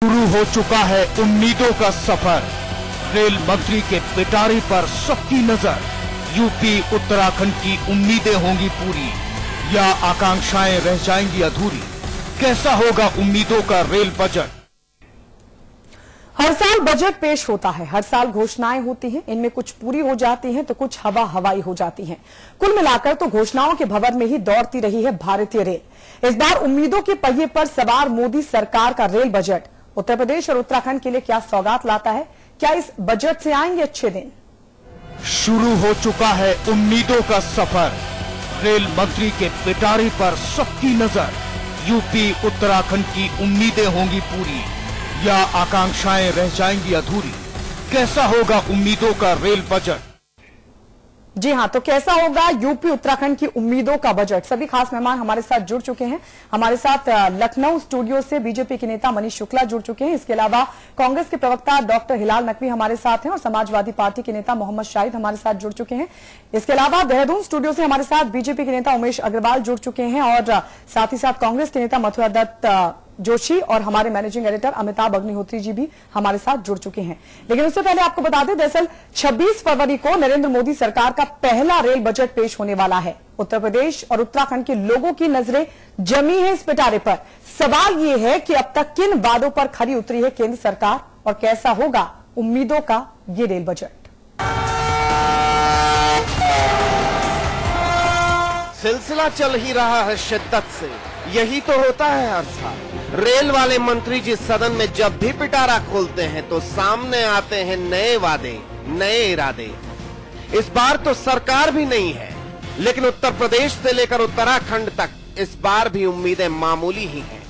शुरू हो चुका है उम्मीदों का सफर। रेल मंत्री के पिटारे पर सबकी नजर। यूपी उत्तराखंड की उम्मीदें होंगी पूरी या आकांक्षाएं रह जाएंगी अधूरी। कैसा होगा उम्मीदों का रेल बजट? हर साल बजट पेश होता है, हर साल घोषणाएं होती हैं, इनमें कुछ पूरी हो जाती हैं तो कुछ हवा हवाई हो जाती हैं। कुल मिलाकर तो घोषणाओं के भंवर में ही दौड़ती रही है भारतीय रेल। इस बार उम्मीदों के पहिए पर सवार मोदी सरकार का रेल बजट उत्तर प्रदेश और उत्तराखंड के लिए क्या सौगात लाता है? क्या इस बजट से आएंगे अच्छे दिन? शुरू हो चुका है उम्मीदों का सफर। रेल मंत्री के पिटारे पर सबकी नजर। यूपी उत्तराखंड की उम्मीदें होंगी पूरी या आकांक्षाएं रह जाएंगी अधूरी। कैसा होगा उम्मीदों का रेल बजट? जी हां, तो कैसा होगा यूपी उत्तराखंड की उम्मीदों का बजट? सभी खास मेहमान हमारे साथ जुड़ चुके हैं। हमारे साथ लखनऊ स्टूडियो से बीजेपी के नेता मनीष शुक्ला जुड़ चुके हैं। इसके अलावा कांग्रेस के प्रवक्ता डॉक्टर हिलाल नकवी हमारे साथ हैं और समाजवादी पार्टी के नेता मोहम्मद शाहिद हमारे साथ जुड़ चुके हैं। इसके अलावा देहरादून स्टूडियो से हमारे साथ बीजेपी के नेता उमेश अग्रवाल जुड़ चुके हैं और साथ ही साथ कांग्रेस के नेता मथुरा दत्त जोशी और हमारे मैनेजिंग एडिटर अमिताभ अग्निहोत्री जी भी हमारे साथ जुड़ चुके हैं। लेकिन उससे पहले आपको बता दें, दरअसल 26 फरवरी को नरेंद्र मोदी सरकार का पहला रेल बजट पेश होने वाला है। उत्तर प्रदेश और उत्तराखंड के लोगों की नजरें जमी है इस पिटारे पर। सवाल यह है कि अब तक किन वादों पर खरी उतरी है केंद्र सरकार और कैसा होगा उम्मीदों का ये रेल बजट? सिलसिला चल ही रहा है शिद्दत से। यही तो होता है हर साल। रेल वाले मंत्री जी सदन में जब भी पिटारा खोलते हैं तो सामने आते हैं नए वादे, नए इरादे। इस बार तो सरकार भी नहीं है, लेकिन उत्तर प्रदेश से लेकर उत्तराखंड तक इस बार भी उम्मीदें मामूली ही हैं।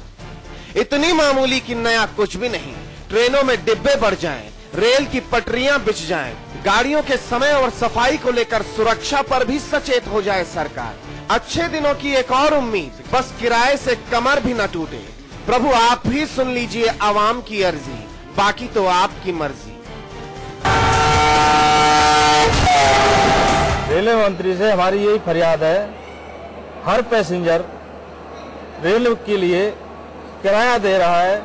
इतनी मामूली कि नया कुछ भी नहीं। ट्रेनों में डिब्बे बढ़ जाएं, रेल की पटरियां बिछ जाएं, गाड़ियों के समय और सफाई को लेकर सुरक्षा पर भी सचेत हो जाए सरकार। अच्छे दिनों की एक और उम्मीद, बस किराए से कमर भी न टूटे। प्रभु आप ही सुन लीजिए आवाम की अर्जी, बाकी तो आपकी मर्जी। रेलवे मंत्री से हमारी यही फरियाद है, हर पैसेंजर रेल के लिए किराया दे रहा है,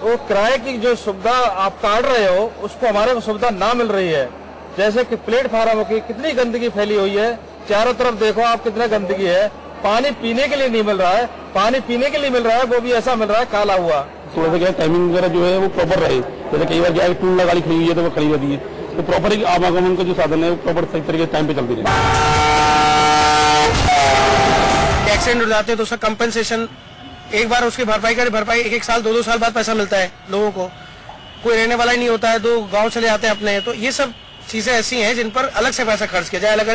वो किराए की जो सुविधा आप काट रहे हो उसको हमारे को सुविधा ना मिल रही है। जैसे कि प्लेटफार्मों की कितनी गंदगी फैली हुई है, चारों तरफ देखो आप कितना गंदगी है। पानी पीने के लिए नहीं मिल रहा है, पानी पीने के लिए मिल रहा है वो भी ऐसा मिल रहा है काला हुआ। थोड़ा सा क्या टाइमिंग वगैरह जो है वो प्रॉपर रहे। जैसे कई बार क्या है टूल गाड़ी खड़ी हुई है तो वो खड़ी रहती है, तो प्रॉपर आवागमन का जो साधन है वो प्रॉपर सही तरीके से टाइम पे चलती रहे। एक्सीडेंट हो जाते हैं तो उसका कंपनसेशन एक बार उसकी भरपाई एक साल 2-2 साल बाद पैसा मिलता है लोगों को। कोई रहने वाला ही नहीं होता है तो गाँव चले जाते हैं अपने। तो ये सब चीजें ऐसी हैं जिन पर अलग से पैसा खर्च किया जाए। अलग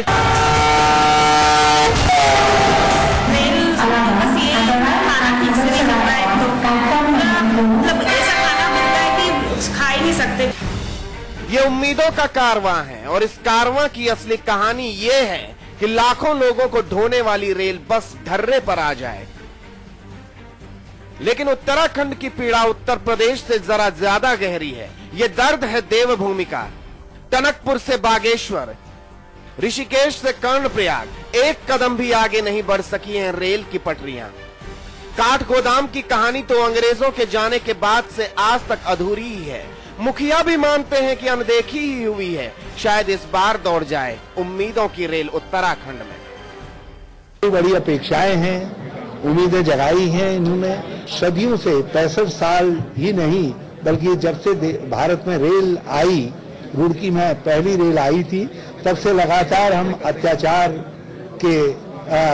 ये उम्मीदों का कारवां है और इस कारवां की असली कहानी ये है कि लाखों लोगों को ढोने वाली रेल बस ढर्रे पर आ जाए। लेकिन उत्तराखंड की पीड़ा उत्तर प्रदेश से जरा ज्यादा गहरी है। ये दर्द है देवभूमि का। टनकपुर से बागेश्वर, ऋषिकेश से कर्णप्रयाग, एक कदम भी आगे नहीं बढ़ सकी हैं रेल की पटरियां। काठ गोदाम की कहानी तो अंग्रेजों के जाने के बाद से आज तक अधूरी ही है। मुखिया भी मानते हैं कि अनदेखी ही हुई है। शायद इस बार दौड़ जाए उम्मीदों की रेल उत्तराखंड में। बड़ी अपेक्षाएं हैं, उम्मीदें जगाई हैं इन्होंने सदियों से। 65 साल ही नहीं बल्कि जब से भारत में रेल आई, रुड़की में पहली रेल आई थी, तब से लगातार हम अत्याचार के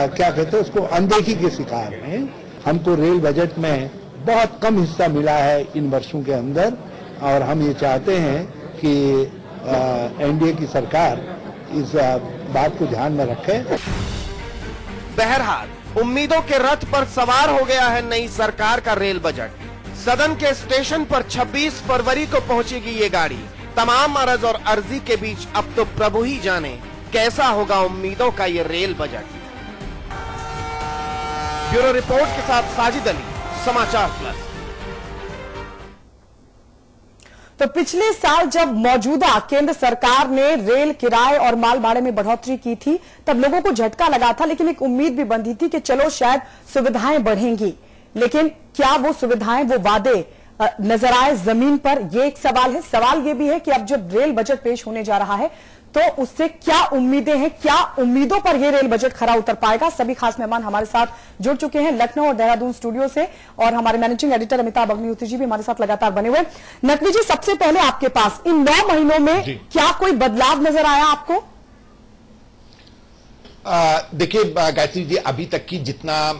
क्या कहते हैं उसको, अनदेखी के शिकार हैं। हमको रेल बजट में बहुत कम हिस्सा मिला है इन वर्षों के अंदर और हम ये चाहते हैं कि एनडीए की सरकार इस बात को ध्यान में रखे। बहरहाल उम्मीदों के रथ पर सवार हो गया है नई सरकार का रेल बजट। सदन के स्टेशन पर 26 फरवरी को पहुंचेगी ये गाड़ी। तमाम अरज और अर्जी के बीच अब तो प्रभु ही जाने कैसा होगा उम्मीदों का ये रेल बजट। ब्यूरो रिपोर्ट के साथ साजिद अली, समाचार प्लस। तो पिछले साल जब मौजूदा केंद्र सरकार ने रेल किराए और माल भाड़े में बढ़ोतरी की थी तब लोगों को झटका लगा था, लेकिन एक उम्मीद भी बंधी थी कि चलो शायद सुविधाएं बढ़ेंगी। लेकिन क्या वो सुविधाएं, वो वादे नजर आए जमीन पर, ये एक सवाल है। सवाल ये भी है कि अब जब रेल बजट पेश होने जा रहा है तो उससे क्या उम्मीदें हैं, क्या उम्मीदों पर यह रेल बजट खरा उतर पाएगा। सभी खास मेहमान हमारे साथ जुड़ चुके हैं लखनऊ और देहरादून स्टूडियो से, और हमारे मैनेजिंग एडिटर अमिताभ अग्निहोत्री जी भी हमारे साथ लगातार बने हुए। नकवी जी, सबसे पहले आपके पास इन 9 महीनों में क्या कोई बदलाव नजर आया आपको? देखिए गायत्री जी, अभी तक की जितना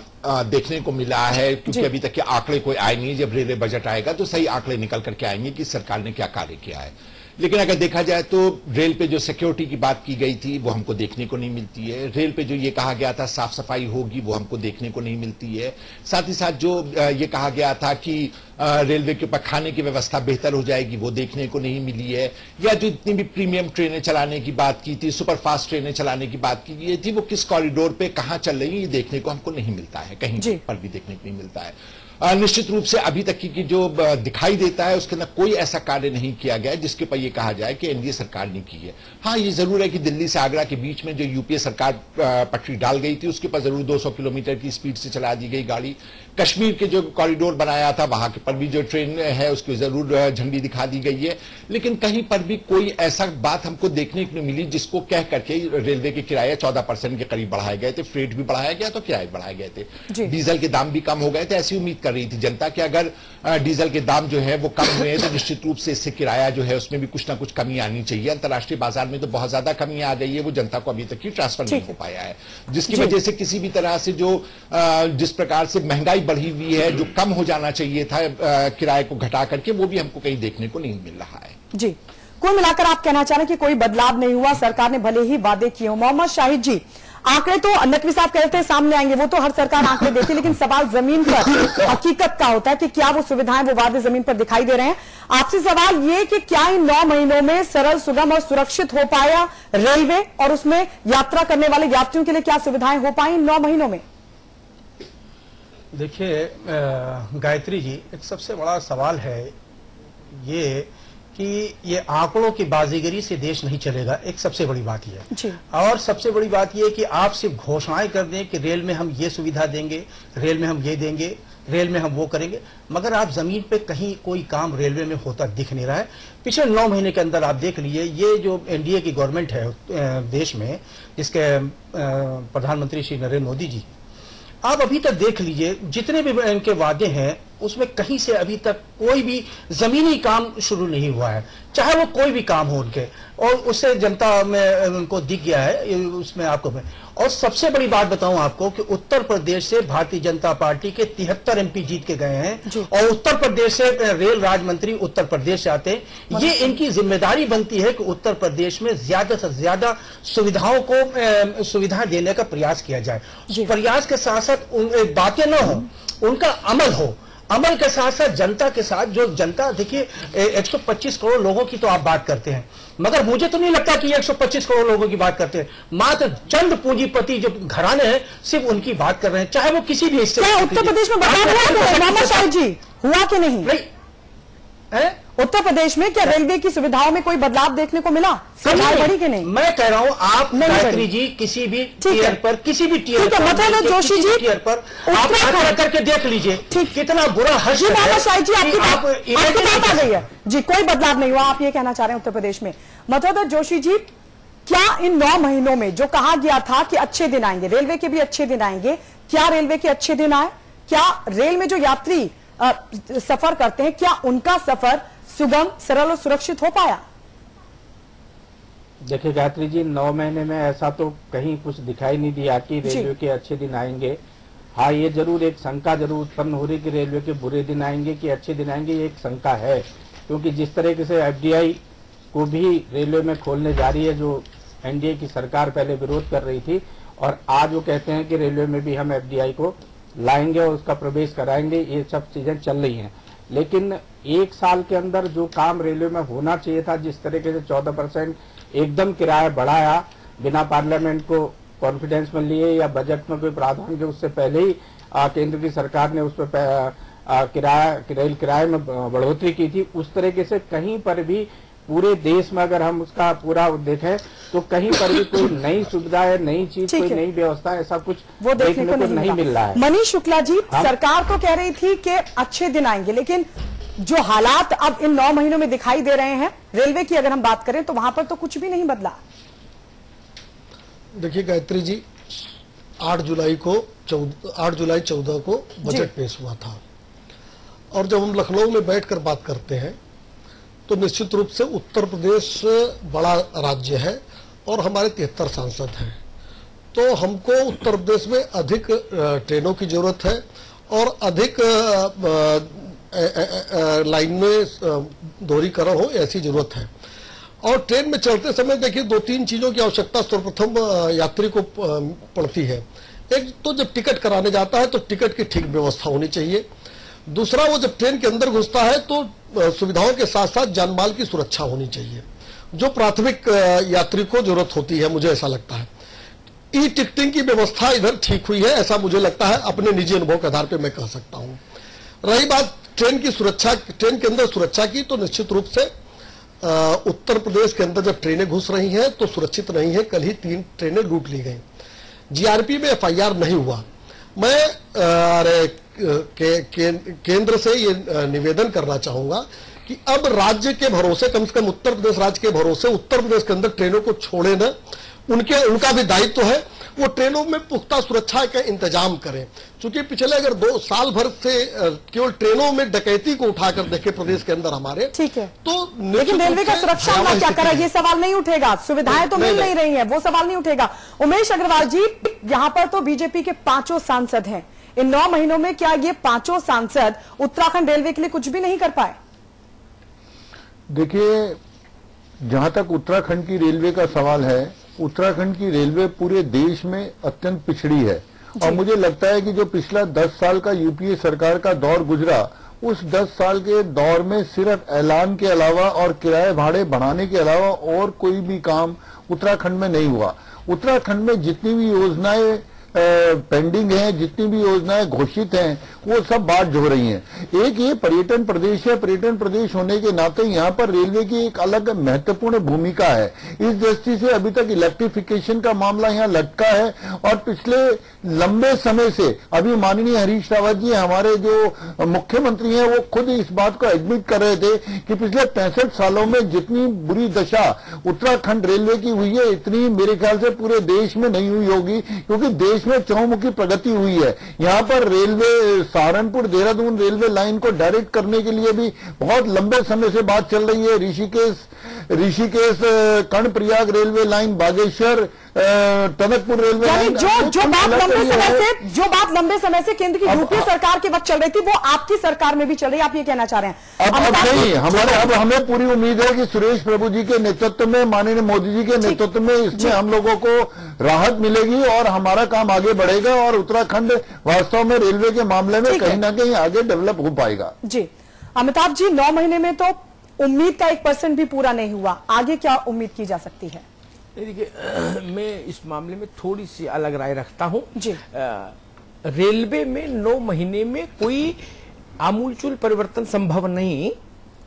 देखने को मिला है, क्योंकि अभी तक के आंकड़े कोई आए नहीं है, जब रेलवे बजट आएगा तो सही आंकड़े निकल करके आएंगे कि सरकार ने क्या कार्य किया है। लेकिन अगर देखा जाए तो रेल पे जो सिक्योरिटी की बात की गई थी वो हमको देखने को नहीं मिलती है। रेल पे जो ये कहा गया था साफ सफाई होगी वो हमको देखने को नहीं मिलती है। साथ ही साथ जो ये कहा गया था कि रेलवे के ऊपर खाने की व्यवस्था बेहतर हो जाएगी वो देखने को नहीं मिली है। या जो इतनी भी प्रीमियम ट्रेनें चलाने की बात की थी, सुपरफास्ट ट्रेनें चलाने की बात की गई थी, वो किस कॉरिडोर पे कहां चल रही है ये देखने को हमको नहीं मिलता है, कहीं पर भी देखने को नहीं मिलता है। निश्चित रूप से अभी तक की जो दिखाई देता है उसके अंदर कोई ऐसा कार्य नहीं किया गया जिसके पर यह कहा जाए कि एनडीए सरकार ने की है। हाँ, ये जरूर है कि दिल्ली से आगरा के बीच में जो यूपीए सरकार पटरी डाल गई थी उसके पर जरूर 200 किलोमीटर की स्पीड से चला दी गई गाड़ी। कश्मीर के जो कॉरिडोर बनाया था वहां के पर भी जो ट्रेन है उसकी जरूर झंडी दिखा दी गई है, लेकिन कहीं पर भी कोई ऐसा बात हमको देखने को नहीं मिली जिसको कह करके रेलवे के किराए 14% के करीब बढ़ाए गए थे। फ्रेट भी बढ़ाया गया तो किराए बढ़ाए गए थे, डीजल के दाम भी कम हो गए थे। ऐसी उम्मीद कर रही थी जनता कि अगर डीजल के दाम जो है वो कम हुए हैं तो निश्चित रूप से इससे किराया जो है उसमें भी कुछ ना कुछ कमी आनी चाहिए। अंतर्राष्ट्रीय बाजार में तो बहुत ज्यादा कमी आ गई है, वो जनता को अभी तक की ट्रांसफर नहीं हो पाया है, जिसकी वजह से किसी भी तरह से जो जिस प्रकार से महंगाई बढ़ी हुई है, जो कम हो जाना चाहिए था किराए को घटा करके, वो भी हमको कहीं देखने को नहीं मिल रहा है। जी, कुल मिलाकर आप कहना चाह रहे हैं कि कोई बदलाव नहीं हुआ, सरकार ने भले ही वादे किए। मोहम्मद शाहिद जी, आंकड़े तो नकवी साहब कहते हैं सामने आएंगे, वो तो हर सरकार आंकड़े देती है, लेकिन सवाल जमीन पर हकीकत का होता है कि क्या वो सुविधाएं, वो वादे जमीन पर दिखाई दे रहे हैं। आपसे सवाल ये कि क्या इन 9 महीनों में सरल, सुगम और सुरक्षित हो पाया रेलवे, और उसमें यात्रा करने वाले यात्रियों के लिए क्या सुविधाएं हो पाई इन 9 महीनों में? देखिए गायत्री जी, एक सबसे बड़ा सवाल है ये कि ये आंकड़ों की बाजीगरी से देश नहीं चलेगा, एक सबसे बड़ी बात यह है। और सबसे बड़ी बात यह कि आप सिर्फ घोषणाएं कर दें कि रेल में हम ये सुविधा देंगे, रेल में हम ये देंगे, रेल में हम वो करेंगे, मगर आप जमीन पे कहीं कोई काम रेलवे में होता दिख नहीं रहा है। पिछले 9 महीने के अंदर आप देख लीजिए, ये जो एनडीए की गवर्नमेंट है देश में, जिसके प्रधानमंत्री श्री नरेंद्र मोदी जी, आप अभी तक देख लीजिए जितने भी इनके वादे हैं उसमें कहीं से अभी तक कोई भी जमीनी काम शुरू नहीं हुआ है, चाहे वो कोई भी काम हो उनके, और उससे जनता में उनको दिख गया है उसमें आपको। और सबसे बड़ी बात बताऊं आपको कि उत्तर प्रदेश से भारतीय जनता पार्टी के 73 एमपी जीत के गए हैं, और उत्तर प्रदेश से रेल राज्य मंत्री उत्तर प्रदेश से आते हैं। ये इनकी जिम्मेदारी बनती है कि उत्तर प्रदेश में ज्यादा से ज्यादा सुविधाओं को सुविधा देने का प्रयास किया जाए। प्रयास के साथ साथ बातें न हो, उनका अमल हो। अमल के साथ साथ जनता के साथ, जो जनता, देखिए 125 करोड़ लोगों की तो आप बात करते हैं, मगर मुझे तो नहीं लगता कि 125 करोड़ लोगों की बात करते हैं। मात्र चंद पूंजीपति जो घराने हैं सिर्फ उनकी बात कर रहे हैं, चाहे वो किसी भी हिस्से। उत्तर प्रदेश में बदलाव हुआ मोहम्मद शाहिद जी, हुआ कि नहीं? उत्तर प्रदेश में क्या रेलवे की सुविधाओं में कोई बदलाव देखने को मिला? बढ़ी कि नहीं? मैं कह रहा हूं आप गायत्री जी किसी भी टीयर पर, किसी भी टीयर पर, मतलब जोशी जी टीयर पर आप करके देख लीजिए कितना बुरा हर्ष है। मोहम्मद शाहिद जी, आपकी बात आ गई है जी, कोई बदलाव नहीं हुआ, आप ये कहना चाह रहे हैं उत्तर प्रदेश में। मतलब जोशी जी, क्या इन 9 महीनों में जो कहा गया था कि अच्छे दिन आएंगे, रेलवे के भी अच्छे दिन आएंगे, क्या रेलवे के अच्छे दिन आए? क्या रेल में जो यात्री सफर करते हैं, क्या उनका सफर सुगम, सरल और सुरक्षित हो पाया? देखिए गायत्री जी, 9 महीने में ऐसा तो कहीं कुछ दिखाई नहीं दिया कि रेलवे के अच्छे दिन आएंगे। हाँ, ये जरूर एक शंका जरूर उत्पन्न हो रही कि रेलवे के बुरे दिन आएंगे कि अच्छे दिन आएंगे, ये एक शंका है। क्योंकि जिस तरीके से एफडीआई को भी रेलवे में खोलने जा रही है, जो एनडीए की सरकार पहले विरोध कर रही थी, और आज वो कहते हैं कि रेलवे में भी हम एफडीआई को लाएंगे और उसका प्रवेश कराएंगे, ये सब चीजें चल रही हैं। लेकिन 1 साल के अंदर जो काम रेलवे में होना चाहिए था, जिस तरीके से 14% एकदम किराया बढ़ाया बिना पार्लियामेंट को कॉन्फिडेंस में लिए या बजट में कोई प्रावधान के, उससे पहले ही केंद्र की सरकार ने उस पर रेल किराए में बढ़ोतरी की थी, उस तरीके से कहीं पर भी पूरे देश में अगर हम उसका पूरा देखें तो कहीं पर भी कोई नई सुविधा है, नई चीज, कोई नई व्यवस्था, ऐसा कुछ वो देखने को नहीं मिल रहा है। मनीष शुक्ला जी, सरकार तो कह रही थी कि अच्छे दिन आएंगे, लेकिन जो हालात अब इन 9 महीनों में दिखाई दे रहे हैं रेलवे की अगर हम बात करें तो वहां पर तो कुछ भी नहीं बदला। देखिए गायत्री जी, 8 जुलाई 14 को बजट पेश हुआ था, और जब हम लखनऊ में बैठकर बात करते हैं तो निश्चित रूप से उत्तर प्रदेश बड़ा राज्य है और हमारे 73 सांसद हैं, तो हमको उत्तर प्रदेश में अधिक ट्रेनों की जरूरत है और अधिक लाइन में दोहरीकरण हो ऐसी जरूरत है। और ट्रेन में चलते समय देखिए 2-3 चीजों की आवश्यकता सर्वप्रथम यात्री को पड़ती है। एक तो जब टिकट कराने जाता है तो टिकट की ठीक व्यवस्था होनी चाहिए। दूसरा, वो जब ट्रेन के अंदर घुसता है तो सुविधाओं के साथ साथ जानमाल की सुरक्षा होनी चाहिए, जो प्राथमिक यात्री को जरूरत होती है, मुझे ऐसा लगता है। ई टिकटिंग की व्यवस्था इधर ठीक हुई है, ऐसा मुझे लगता है, अपने निजी अनुभव के आधार पर मैं कह सकता हूं। रही बात ट्रेन की सुरक्षा, ट्रेन के अंदर सुरक्षा की, तो निश्चित रूप से उत्तर प्रदेश के अंदर जब ट्रेनें घुस रही हैं तो सुरक्षित नहीं है। कल ही 3 ट्रेनें लूट ली गई। जीआरपी में FIR नहीं हुआ। मैं केंद्र से ये निवेदन करना चाहूंगा कि अब राज्य के भरोसे, कम से कम उत्तर प्रदेश राज्य के भरोसे उत्तर प्रदेश के अंदर ट्रेनों को छोड़े न, उनका भी दायित्व है, वो ट्रेनों में पुख्ता सुरक्षा का इंतजाम करें। क्योंकि पिछले अगर 2 साल भर से केवल ट्रेनों में डकैती को उठाकर देखे प्रदेश के अंदर हमारे, ठीक है, तो लेकिन रेलवे का सुरक्षा में क्या करा, ये सवाल नहीं उठेगा। सुविधाएं तो मिल नहीं रही है, वो सवाल नहीं उठेगा। उमेश अग्रवाल जी, यहाँ पर तो बीजेपी के 5 सांसद हैं। इन 9 महीनों में क्या ये 5 सांसद उत्तराखंड रेलवे के लिए कुछ भी नहीं कर पाए? देखिए, जहां तक उत्तराखंड की रेलवे का सवाल है, उत्तराखंड की रेलवे पूरे देश में अत्यंत पिछड़ी है। और मुझे लगता है कि जो पिछला 10 साल का यूपीए सरकार का दौर गुजरा, उस 10 साल के दौर में सिर्फ ऐलान के अलावा और किराए भाड़े बढ़ाने के अलावा और कोई भी काम उत्तराखंड में नहीं हुआ। उत्तराखंड में जितनी भी योजनाएं पेंडिंग हैं, जितनी भी योजनाएं घोषित हैं, वो सब बात हो रही हैं। एक ये पर्यटन प्रदेश है, पर्यटन प्रदेश होने के नाते यहाँ पर रेलवे की एक अलग महत्वपूर्ण भूमिका है। इस दृष्टि से अभी तक इलेक्ट्रिफिकेशन का मामला यहाँ लटका है, और पिछले लंबे समय से अभी माननीय हरीश रावत जी हमारे जो मुख्यमंत्री हैं, वो खुद इस बात को एडमिट कर रहे थे कि पिछले 65 सालों में जितनी बुरी दशा उत्तराखंड रेलवे की हुई है, इतनी मेरे ख्याल से पूरे देश में नहीं हुई होगी, क्योंकि देश में चहुमुखी प्रगति हुई है। यहाँ पर railway Saharanpur Dehradun railway line को डायरेक्ट करने के लिए भी बहुत लंबे समय से बात चल रही है। Rishikesh Karnaprayag railway line, Bageshwar Tanakpur railway line, जो बात लंबे समय से केंद्र की यूपीए सरकार के वक्त चल रही थी, वो आपकी सरकार में भी चल रही है, आप ये कहना चाह रहे हैं? अब हमें पूरी उम्मीद है कि सुरेश प्रभु जी के नेतृत्व में, माननीय मोदी जी के नेतृत्व में इसमें हम लोगों को राहत मिलेगी और हमारा काम आगे बढ़ेगा, और उत्तराखंड वास्तव में रेलवे के मामले में कहीं ना कहीं आगे डेवलप हो पाएगा। जी अमिताभ जी, 9 महीने में तो उम्मीद का 1% भी पूरा नहीं हुआ, आगे क्या उम्मीद की जा सकती है? देखिए, मैं इस मामले में थोड़ी सी अलग राय रखता हूं। जी रेलवे में 9 महीने में कोई आमूलचूल परिवर्तन संभव नहीं,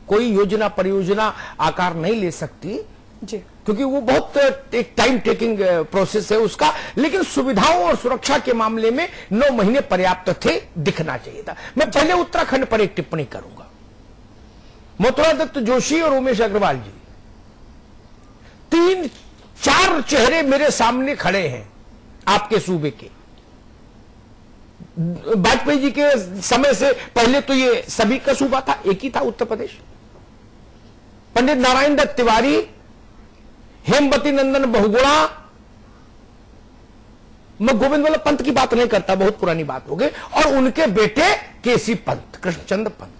कोई योजना परियोजना आकार नहीं ले सकती जी, क्योंकि वो बहुत एक टाइम टेकिंग प्रोसेस है उसका। लेकिन सुविधाओं और सुरक्षा के मामले में 9 महीने पर्याप्त थे, दिखना चाहिए था। मैं पहले उत्तराखंड पर एक टिप्पणी करूंगा। मथुरा दत्त जोशी और उमेश अग्रवाल जी, 3-4 चेहरे मेरे सामने खड़े हैं आपके सूबे के। वाजपेयी जी के समय से पहले तो ये सभी का सूबा था, एक ही था उत्तर प्रदेश। पंडित नारायण दत्त तिवारी, हेमवती नंदन बहुगुणा, मैं गोविंद वल्लभ पंत की बात नहीं करता, बहुत पुरानी बात हो गई, और उनके बेटे केसी पंत, कृष्णचंद्र पंत।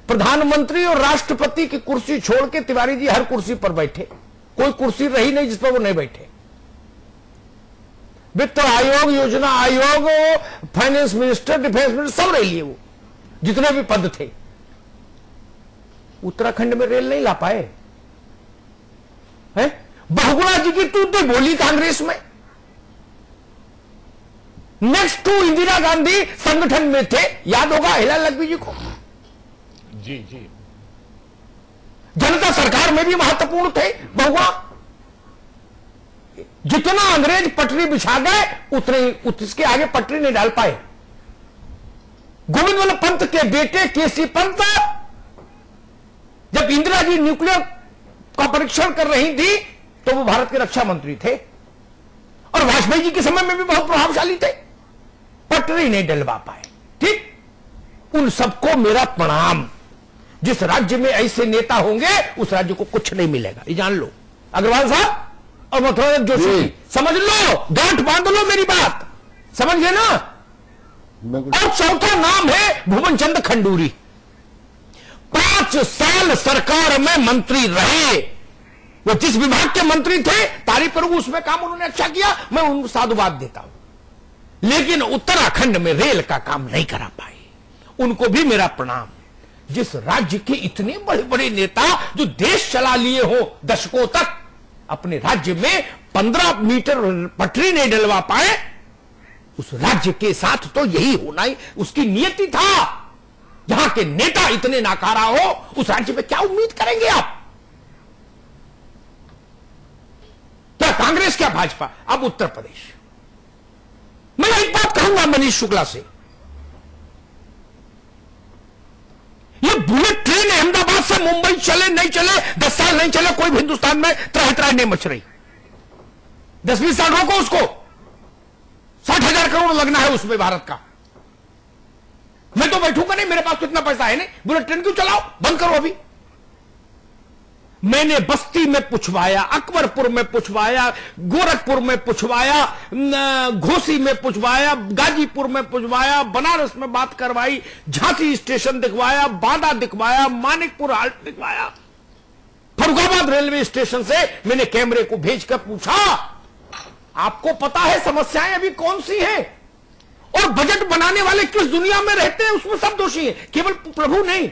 प्रधानमंत्री और राष्ट्रपति की कुर्सी छोड़ के तिवारी जी हर कुर्सी पर बैठे, कोई कुर्सी रही नहीं जिस पर वो नहीं बैठे। वित्त आयोग, योजना आयोग, फाइनेंस मिनिस्टर, डिफेंस मिनिस्टर, सब रह लिए वो, जितने भी पद थे। उत्तराखंड में रेल नहीं ला पाए हैं। बहुगुणा जी की तूती बोली कांग्रेस में, नेक्स्ट टू इंदिरा गांधी संगठन में थे, याद होगा हिलाल लखवी जी को। जी जी, जनता सरकार में भी महत्वपूर्ण थे बहुगुणा। जितना अंग्रेज पटरी बिछा गए, उतने उसके आगे पटरी नहीं डाल पाए। गोविंद वल्लभ पंत के बेटे केसी पंत जब इंदिरा जी न्यूक्लियर का परीक्षण कर रही थी तो वो भारत के रक्षा मंत्री थे और वाजपेयी जी के समय में भी बहुत प्रभावशाली थे, पटरी नहीं डलवा पाए। ठीक, उन सबको मेरा प्रणाम। जिस राज्य में ऐसे नेता होंगे उस राज्य को कुछ नहीं मिलेगा, ये जान लो। अग्रवाल साहब और मथुरा जोशी समझ लो, गांठ बांध लो मेरी बात, समझ गए ना। और चौथा नाम है भुवन चंद्र खंडूरी। 5 साल सरकार में मंत्री रहे, वो जिस विभाग के मंत्री थे तारीफ करूंगा, उसमें काम उन्होंने अच्छा किया, मैं उनको साधुवाद देता हूं। लेकिन उत्तराखंड में रेल का काम नहीं करा पाए, उनको भी मेरा प्रणाम। जिस राज्य के इतने बड़े बड़े नेता जो देश चला लिए हो दशकों तक, अपने राज्य में 15 मीटर पटरी नहीं डलवा पाए, उस राज्य के साथ तो यही होना ही उसकी नियति था। यहां के नेता इतने नाकारा हो, उस राज्य में क्या उम्मीद करेंगे आप? क्या कांग्रेस, क्या भाजपा? अब उत्तर प्रदेश। मैं एक बात कहूंगा मनीष शुक्ला से, ये बुलेट ट्रेन अहमदाबाद से मुंबई चले नहीं चले, 10 साल नहीं चले, कोई भी हिंदुस्तान में त्राह नहीं मच रही। 10-20 साल रोको उसको, 60,000 करोड़ लगना है उसमें भारत का। मैं तो बैठूंगा नहीं, मेरे पास तो इतना पैसा है नहीं, बुलेट ट्रेन क्यों चलाओ, बंद करो अभी। मैंने बस्ती में पूछवाया, अकबरपुर में पूछवाया, गोरखपुर में पूछवाया, घोसी में पूछवाया, गाजीपुर में पूछवाया, बनारस में बात करवाई, झांसी स्टेशन दिखवाया, बांदा दिखवाया, मानिकपुर हाल्ट दिखवाया, फरुखाबाद रेलवे स्टेशन से मैंने कैमरे को भेजकर पूछा, आपको पता है समस्याएं अभी कौन सी हैं? और बजट बनाने वाले किस दुनिया में रहते हैं, उसमें सब दोषी हैं, केवल प्रभु नहीं,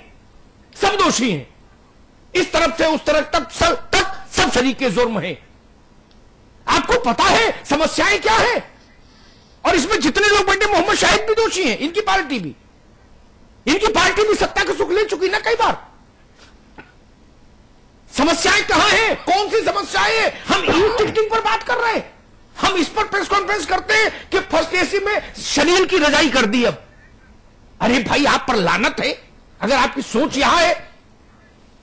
सब दोषी हैं। इस तरफ से उस तरफ तक सब शरीके जुर्म हैं। आपको पता है समस्याएं क्या है? और इसमें जितने लोग बैठे, मोहम्मद शाहिद भी दोषी हैं, इनकी पार्टी भी सत्ता का सुख ले चुकी ना कई बार। समस्याएं कहां हैं, कौन सी समस्याएं हैं? हम ई टिकटिंग पर बात कर रहे हैं, हम इस पर प्रेस कॉन्फ्रेंस करते हैं कि फर्स्ट एसी में शरीर की रजाई कर दी। अब अरे भाई, आप पर लानत है अगर आपकी सोच यहां है।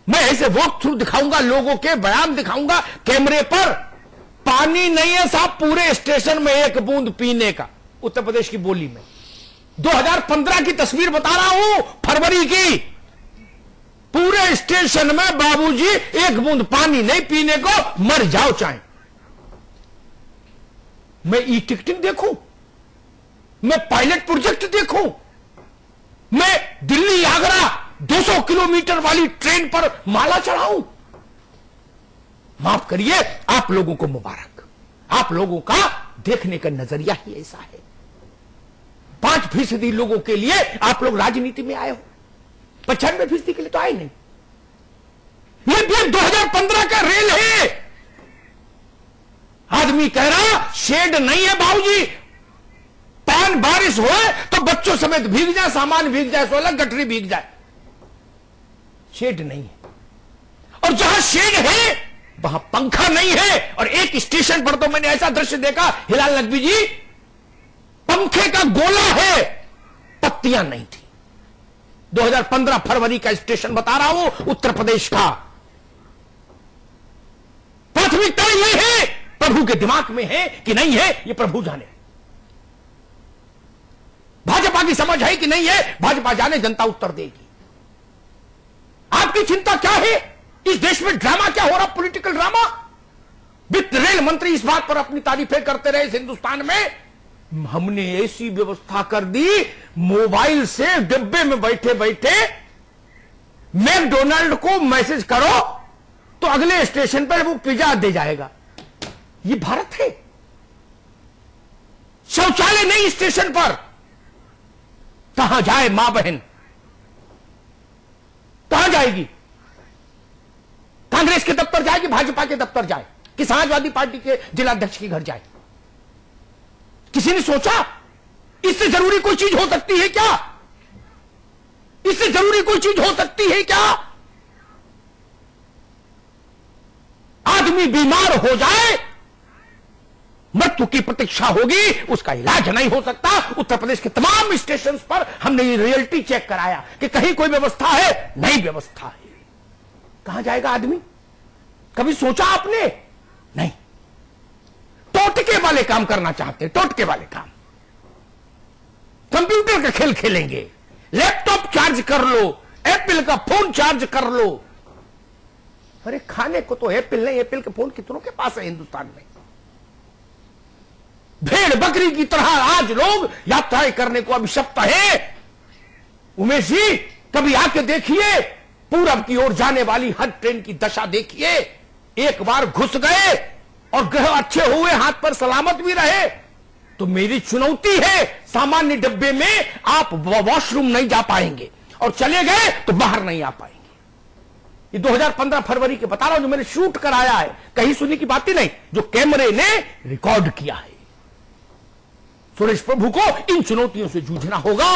मैं ऐसे वॉक थ्रू दिखाऊंगा, लोगों के बयान दिखाऊंगा कैमरे पर। पानी नहीं है साहब पूरे स्टेशन में, एक बूंद पीने का, उत्तर प्रदेश की बोली में। 2015 की तस्वीर बता रहा हूं, फरवरी की। पूरे स्टेशन में बाबूजी एक बूंद पानी नहीं पीने को, मर जाओ चाहे। मैं ई टिकटिंग देखूं, मैं पायलट प्रोजेक्ट देखूं, मैं दिल्ली आगरा 200 किलोमीटर वाली ट्रेन पर माला चढ़ाऊं? माफ करिए, आप लोगों को मुबारक, आप लोगों का देखने का नजरिया ही ऐसा है। 5% लोगों के लिए आप लोग राजनीति में आए हो, 95% के लिए तो आए नहीं। ये भी 2015 का रेल है। आदमी कह रहा शेड नहीं है बाबूजी, पैन बारिश हो तो बच्चों समेत भीग जाए, सामान भीग जाए, सोलह गठरी भीग जाए। शेड नहीं है, और जहां शेड है वहां पंखा नहीं है। और एक स्टेशन पर तो मैंने ऐसा दृश्य देखा, हिलाल नकवी जी, पंखे का गोला है, पत्तियां नहीं थी। 2015 फरवरी का स्टेशन बता रहा हूं, उत्तर प्रदेश का। प्राथमिकता यह है, प्रभु के दिमाग में है कि नहीं है, यह प्रभु जाने। भाजपा की समझ है कि नहीं है, भाजपा जाने, जनता उत्तर देगी। आपकी चिंता क्या है? इस देश में ड्रामा क्या हो रहा, पॉलिटिकल ड्रामा। वित्त रेल मंत्री इस बात पर अपनी तारीफें करते रहे, इस हिंदुस्तान में हमने ऐसी व्यवस्था कर दी, मोबाइल से डिब्बे में बैठे बैठे मैकडोनाल्ड को मैसेज करो तो अगले स्टेशन पर वो पिज्जा दे जाएगा। ये भारत है। शौचालय नहीं स्टेशन पर, कहां जाए मां बहन, कहां जाएगी? कांग्रेस के दफ्तर जाए कि भाजपा के दफ्तर जाए कि समाजवादी पार्टी के जिलाध्यक्ष के घर जाए? किसी ने सोचा इससे जरूरी कोई चीज हो सकती है क्या? इससे जरूरी कोई चीज हो सकती है क्या? आदमी बीमार हो जाए मृत्यु की प्रतीक्षा होगी, उसका इलाज नहीं हो सकता। उत्तर प्रदेश के तमाम स्टेशन पर हमने ये रियलिटी चेक कराया कि कहीं कोई व्यवस्था है, नहीं व्यवस्था है। कहां जाएगा आदमी? कभी सोचा आपने? नहीं। टोटके वाले काम करना चाहते, टोटके वाले काम, कंप्यूटर का खेल खेलेंगे, लैपटॉप चार्ज कर लो, एप्पल का फोन चार्ज कर लो। अरे खाने को तो एप्पल नहीं, एप्पल के फोन कितनों के पास है हिंदुस्तान में। भेड़ बकरी की तरह आज लोग यात्राएं करने को अभिशप्त है। उमेश जी कभी आके देखिए, पूरब की ओर जाने वाली हर ट्रेन की दशा देखिए। एक बार घुस गए और ग्रह अच्छे हुए, हाथ पर सलामत भी रहे, तो मेरी चुनौती है, सामान्य डब्बे में आप वॉशरूम नहीं जा पाएंगे और चले गए तो बाहर नहीं आ पाएंगे। ये 2015 फरवरी के बता रहा हूं, जो मैंने शूट कराया है, कहीं सुनी की बात ही नहीं, जो कैमरे ने रिकॉर्ड किया है। सुरेश प्रभु को इन चुनौतियों से जूझना होगा।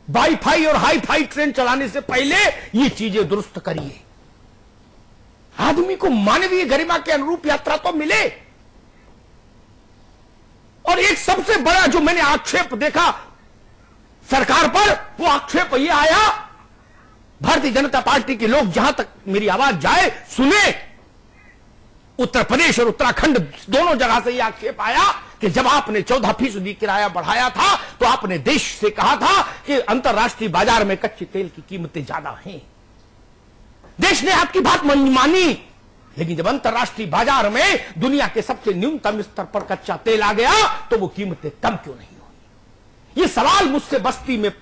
वाईफाई और हाईफाई ट्रेन चलाने से पहले ये चीजें दुरुस्त करिए। आदमी को मानवीय गरिमा के अनुरूप यात्रा तो मिले। और एक सबसे बड़ा जो मैंने आक्षेप देखा सरकार पर, वो आक्षेप ये आया, भारतीय जनता पार्टी के लोग जहां तक मेरी आवाज जाए सुने, उत्तर प्रदेश और उत्तराखंड दोनों जगह से यह आक्षेप आया कि जब आपने 14% किराया बढ़ाया था तो आपने देश से कहा था कि अंतर्राष्ट्रीय बाजार में कच्चे तेल की कीमतें ज्यादा हैं। देश ने आपकी बात मानी, लेकिन जब अंतर्राष्ट्रीय बाजार में दुनिया के सबसे न्यूनतम स्तर पर कच्चा तेल आ गया तो वो कीमतें कम क्यों नहीं हुई? ये सवाल मुझसे बस्ती में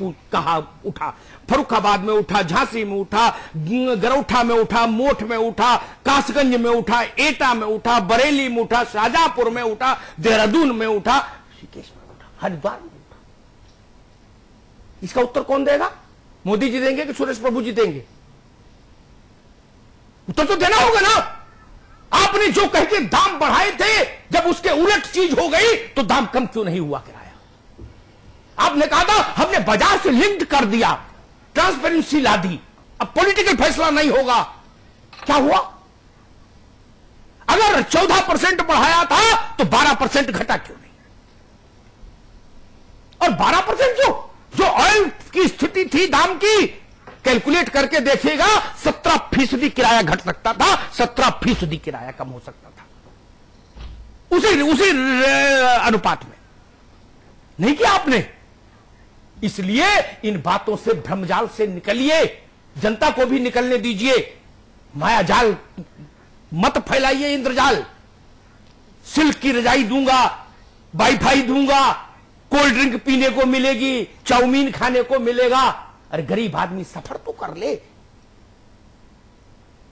कहा उठा, फर्रुखाबाद में उठा, झांसी में उठा, गरौठा में उठा, मोठ में उठा, कासगंज में उठा, एटा में उठा, बरेली में उठा, शाहजहांपुर में उठा, देहरादून में उठा, ऋषिकेश में उठा, हरिद्वार में उठा। इसका उत्तर कौन देगा? मोदी जी देंगे कि सुरेश प्रभु जी देंगे? उत्तर तो देना होगा ना। आपने जो कह के दाम बढ़ाए थे, जब उसके उलट चीज हो गई तो दाम कम क्यों नहीं हुआ किराया? आपने कहा था हमने बाजार से लिंक्ड कर दिया, ट्रांसपेरेंसी ला दी, अब पॉलिटिकल फैसला नहीं होगा। क्या हुआ? अगर 14% बढ़ाया था तो 12% घटा क्यों नहीं? और 12% जो ऑयल की स्थिति थी दाम की, कैलकुलेट करके देखिएगा 17% किराया घट सकता था, 17% किराया कम हो सकता था उसी अनुपात में। नहीं किया आपने। इसलिए इन बातों से, भ्रमजाल से निकलिए, जनता को भी निकलने दीजिए। माया जाल मत फैलाइए, इंद्रजाल। सिल्क की रजाई दूंगा, वाईफाई दूंगा, कोल्ड ड्रिंक पीने को मिलेगी, चाउमीन खाने को मिलेगा। अरे गरीब आदमी सफर तो कर ले।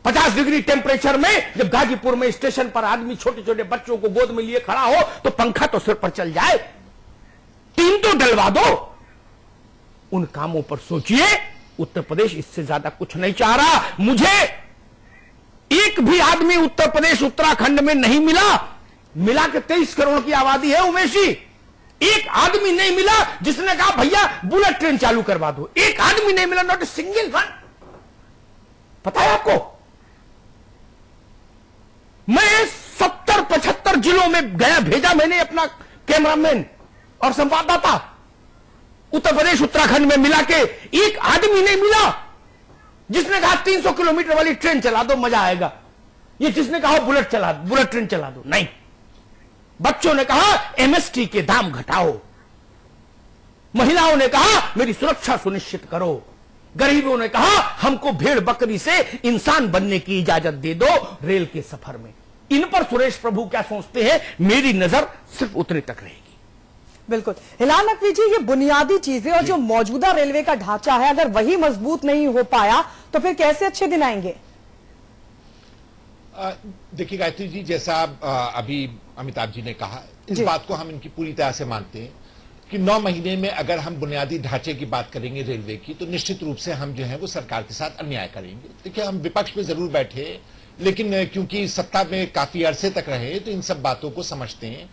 50 डिग्री टेम्परेचर में जब गाजीपुर में स्टेशन पर आदमी छोटे छोटे बच्चों को गोद में लिए खड़ा हो तो पंखा तो सिर पर चल जाए, टीन तो डलवा दो। उन कामों पर सोचिए। उत्तर प्रदेश इससे ज्यादा कुछ नहीं चाह रहा। मुझे एक भी आदमी उत्तर प्रदेश उत्तराखंड में नहीं मिला के 23 करोड़ की आबादी है उमेश जी। एक आदमी नहीं मिला जिसने कहा भैया बुलेट ट्रेन चालू करवा दो। एक आदमी नहीं मिला, नॉट ए सिंगल वन। पता है आपको, मैं 70-75 जिलों में गया, भेजा मैंने अपना कैमरामैन और संवाददाता। उत्तर प्रदेश उत्तराखंड में मिला के एक आदमी नहीं मिला जिसने कहा 300 किलोमीटर वाली ट्रेन चला दो, मजा आएगा। ये जिसने कहा बुलेट ट्रेन चला दो, नहीं। बच्चों ने कहा एमएसटी के दाम घटाओ, महिलाओं ने कहा मेरी सुरक्षा सुनिश्चित करो, गरीबों ने कहा हमको भेड़ बकरी से इंसान बनने की इजाजत दे दो रेल के सफर में। इन पर सुरेश प्रभु क्या सोचते हैं, मेरी नजर सिर्फ उतने तक रहेगी। बिल्कुल। हिलाल नकवी जी, ये बुनियादी चीजें और जो मौजूदा रेलवे का ढांचा है, अगर वही मजबूत नहीं हो पाया तो फिर कैसे अच्छे दिन आएंगे? देखिए गायत्री जी, जैसा अभी अमिताभ जी ने कहा, इस बात को हम इनकी पूरी तरह से मानते हैं कि 9 महीने में अगर हम बुनियादी ढांचे की बात करेंगे रेलवे की, तो निश्चित रूप से हम जो है वो सरकार के साथ अन्याय करेंगे। देखिए, हम विपक्ष में जरूर बैठे, लेकिन क्योंकि सत्ता में काफी अरसे तक रहे तो इन सब बातों को समझते हैं।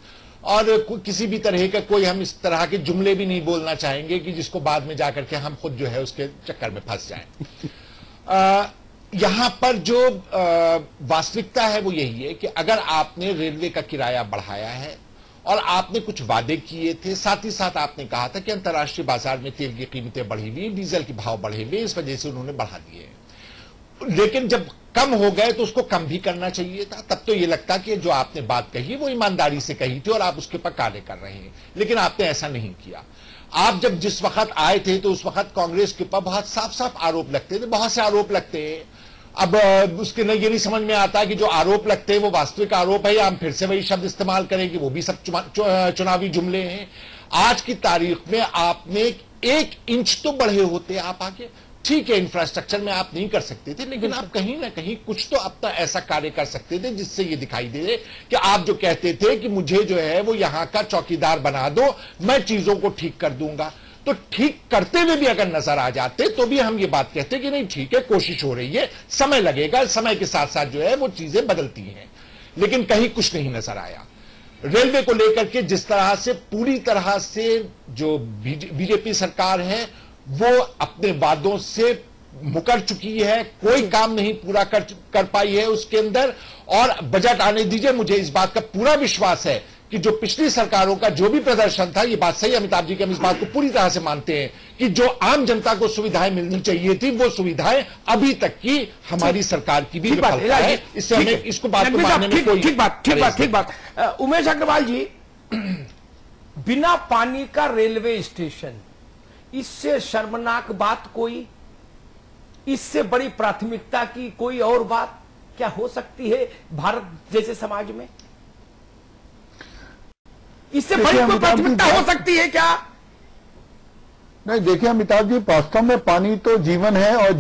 और किसी भी तरह का कोई हम इस तरह के जुमले भी नहीं बोलना चाहेंगे कि जिसको बाद में जाकर के हम खुद जो है उसके चक्कर में फंस जाएं। यहां पर जो वास्तविकता है वो यही है कि अगर आपने रेलवे का किराया बढ़ाया है और आपने कुछ वादे किए थे, साथ ही साथ आपने कहा था कि अंतर्राष्ट्रीय बाजार में तेल की कीमतें बढ़ी हुई, डीजल के भाव बढ़े हुए, इस वजह से उन्होंने बढ़ा दिए, लेकिन जब कम हो गए तो उसको कम भी करना चाहिए था। तब तो ये लगता कि जो आपने बात कही वो ईमानदारी से कही थी और आप उसके ऊपर कार्य कर रहे हैं, लेकिन आपने ऐसा नहीं किया। आप जब जिस वक्त आए थे तो उस वक्त कांग्रेस के ऊपर बहुत साफ साफ आरोप लगते थे, बहुत से आरोप लगते हैं। अब उसके ये नहीं समझ में आता कि जो आरोप लगते हैं वो वास्तविक आरोप है या हम फिर से वही शब्द इस्तेमाल करें कि वो भी सब चुनावी जुमले हैं। आज की तारीख में आपने 1 इंच तो बढ़े होते आप आगे, ठीक है इंफ्रास्ट्रक्चर में आप नहीं कर सकते थे, लेकिन आप कहीं ना कहीं कुछ तो अब तक ऐसा कार्य कर सकते थे जिससे ये दिखाई दे कि आप जो कहते थे कि मुझे जो है वो यहां का चौकीदार बना दो, मैं चीजों को ठीक कर दूंगा, तो ठीक करते हुए भी अगर नजर आ जाते तो भी हम ये बात कहते कि नहीं ठीक है, कोशिश हो रही है, समय लगेगा, समय के साथ साथ जो है वो चीजें बदलती हैं, लेकिन कहीं कुछ नहीं नजर आया। रेलवे को लेकर के जिस तरह से पूरी तरह से जो बीजेपी सरकार है वो अपने वादों से मुकर चुकी है, कोई काम नहीं पूरा कर पाई है उसके अंदर। और बजट आने दीजिए, मुझे इस बात का पूरा विश्वास है कि जो पिछली सरकारों का जो भी प्रदर्शन था, ये बात सही अमिताभ जी की, हम इस बात को पूरी तरह से मानते हैं कि जो आम जनता को सुविधाएं मिलनी चाहिए थी वो सुविधाएं अभी तक की हमारी सरकार की भी विफलता है। इससे हमें इसको बात को मानने में कोई ठीक बात। उमेश अग्रवाल जी, बिना पानी का रेलवे स्टेशन, इससे शर्मनाक बात कोई, इससे बड़ी प्राथमिकता की कोई और बात क्या हो सकती है भारत जैसे समाज में? इससे बड़ी कोई प्राथमिकता हो सकती है क्या? नहीं, देखिए अमिताभ जी, वास्तव में पानी तो जीवन है और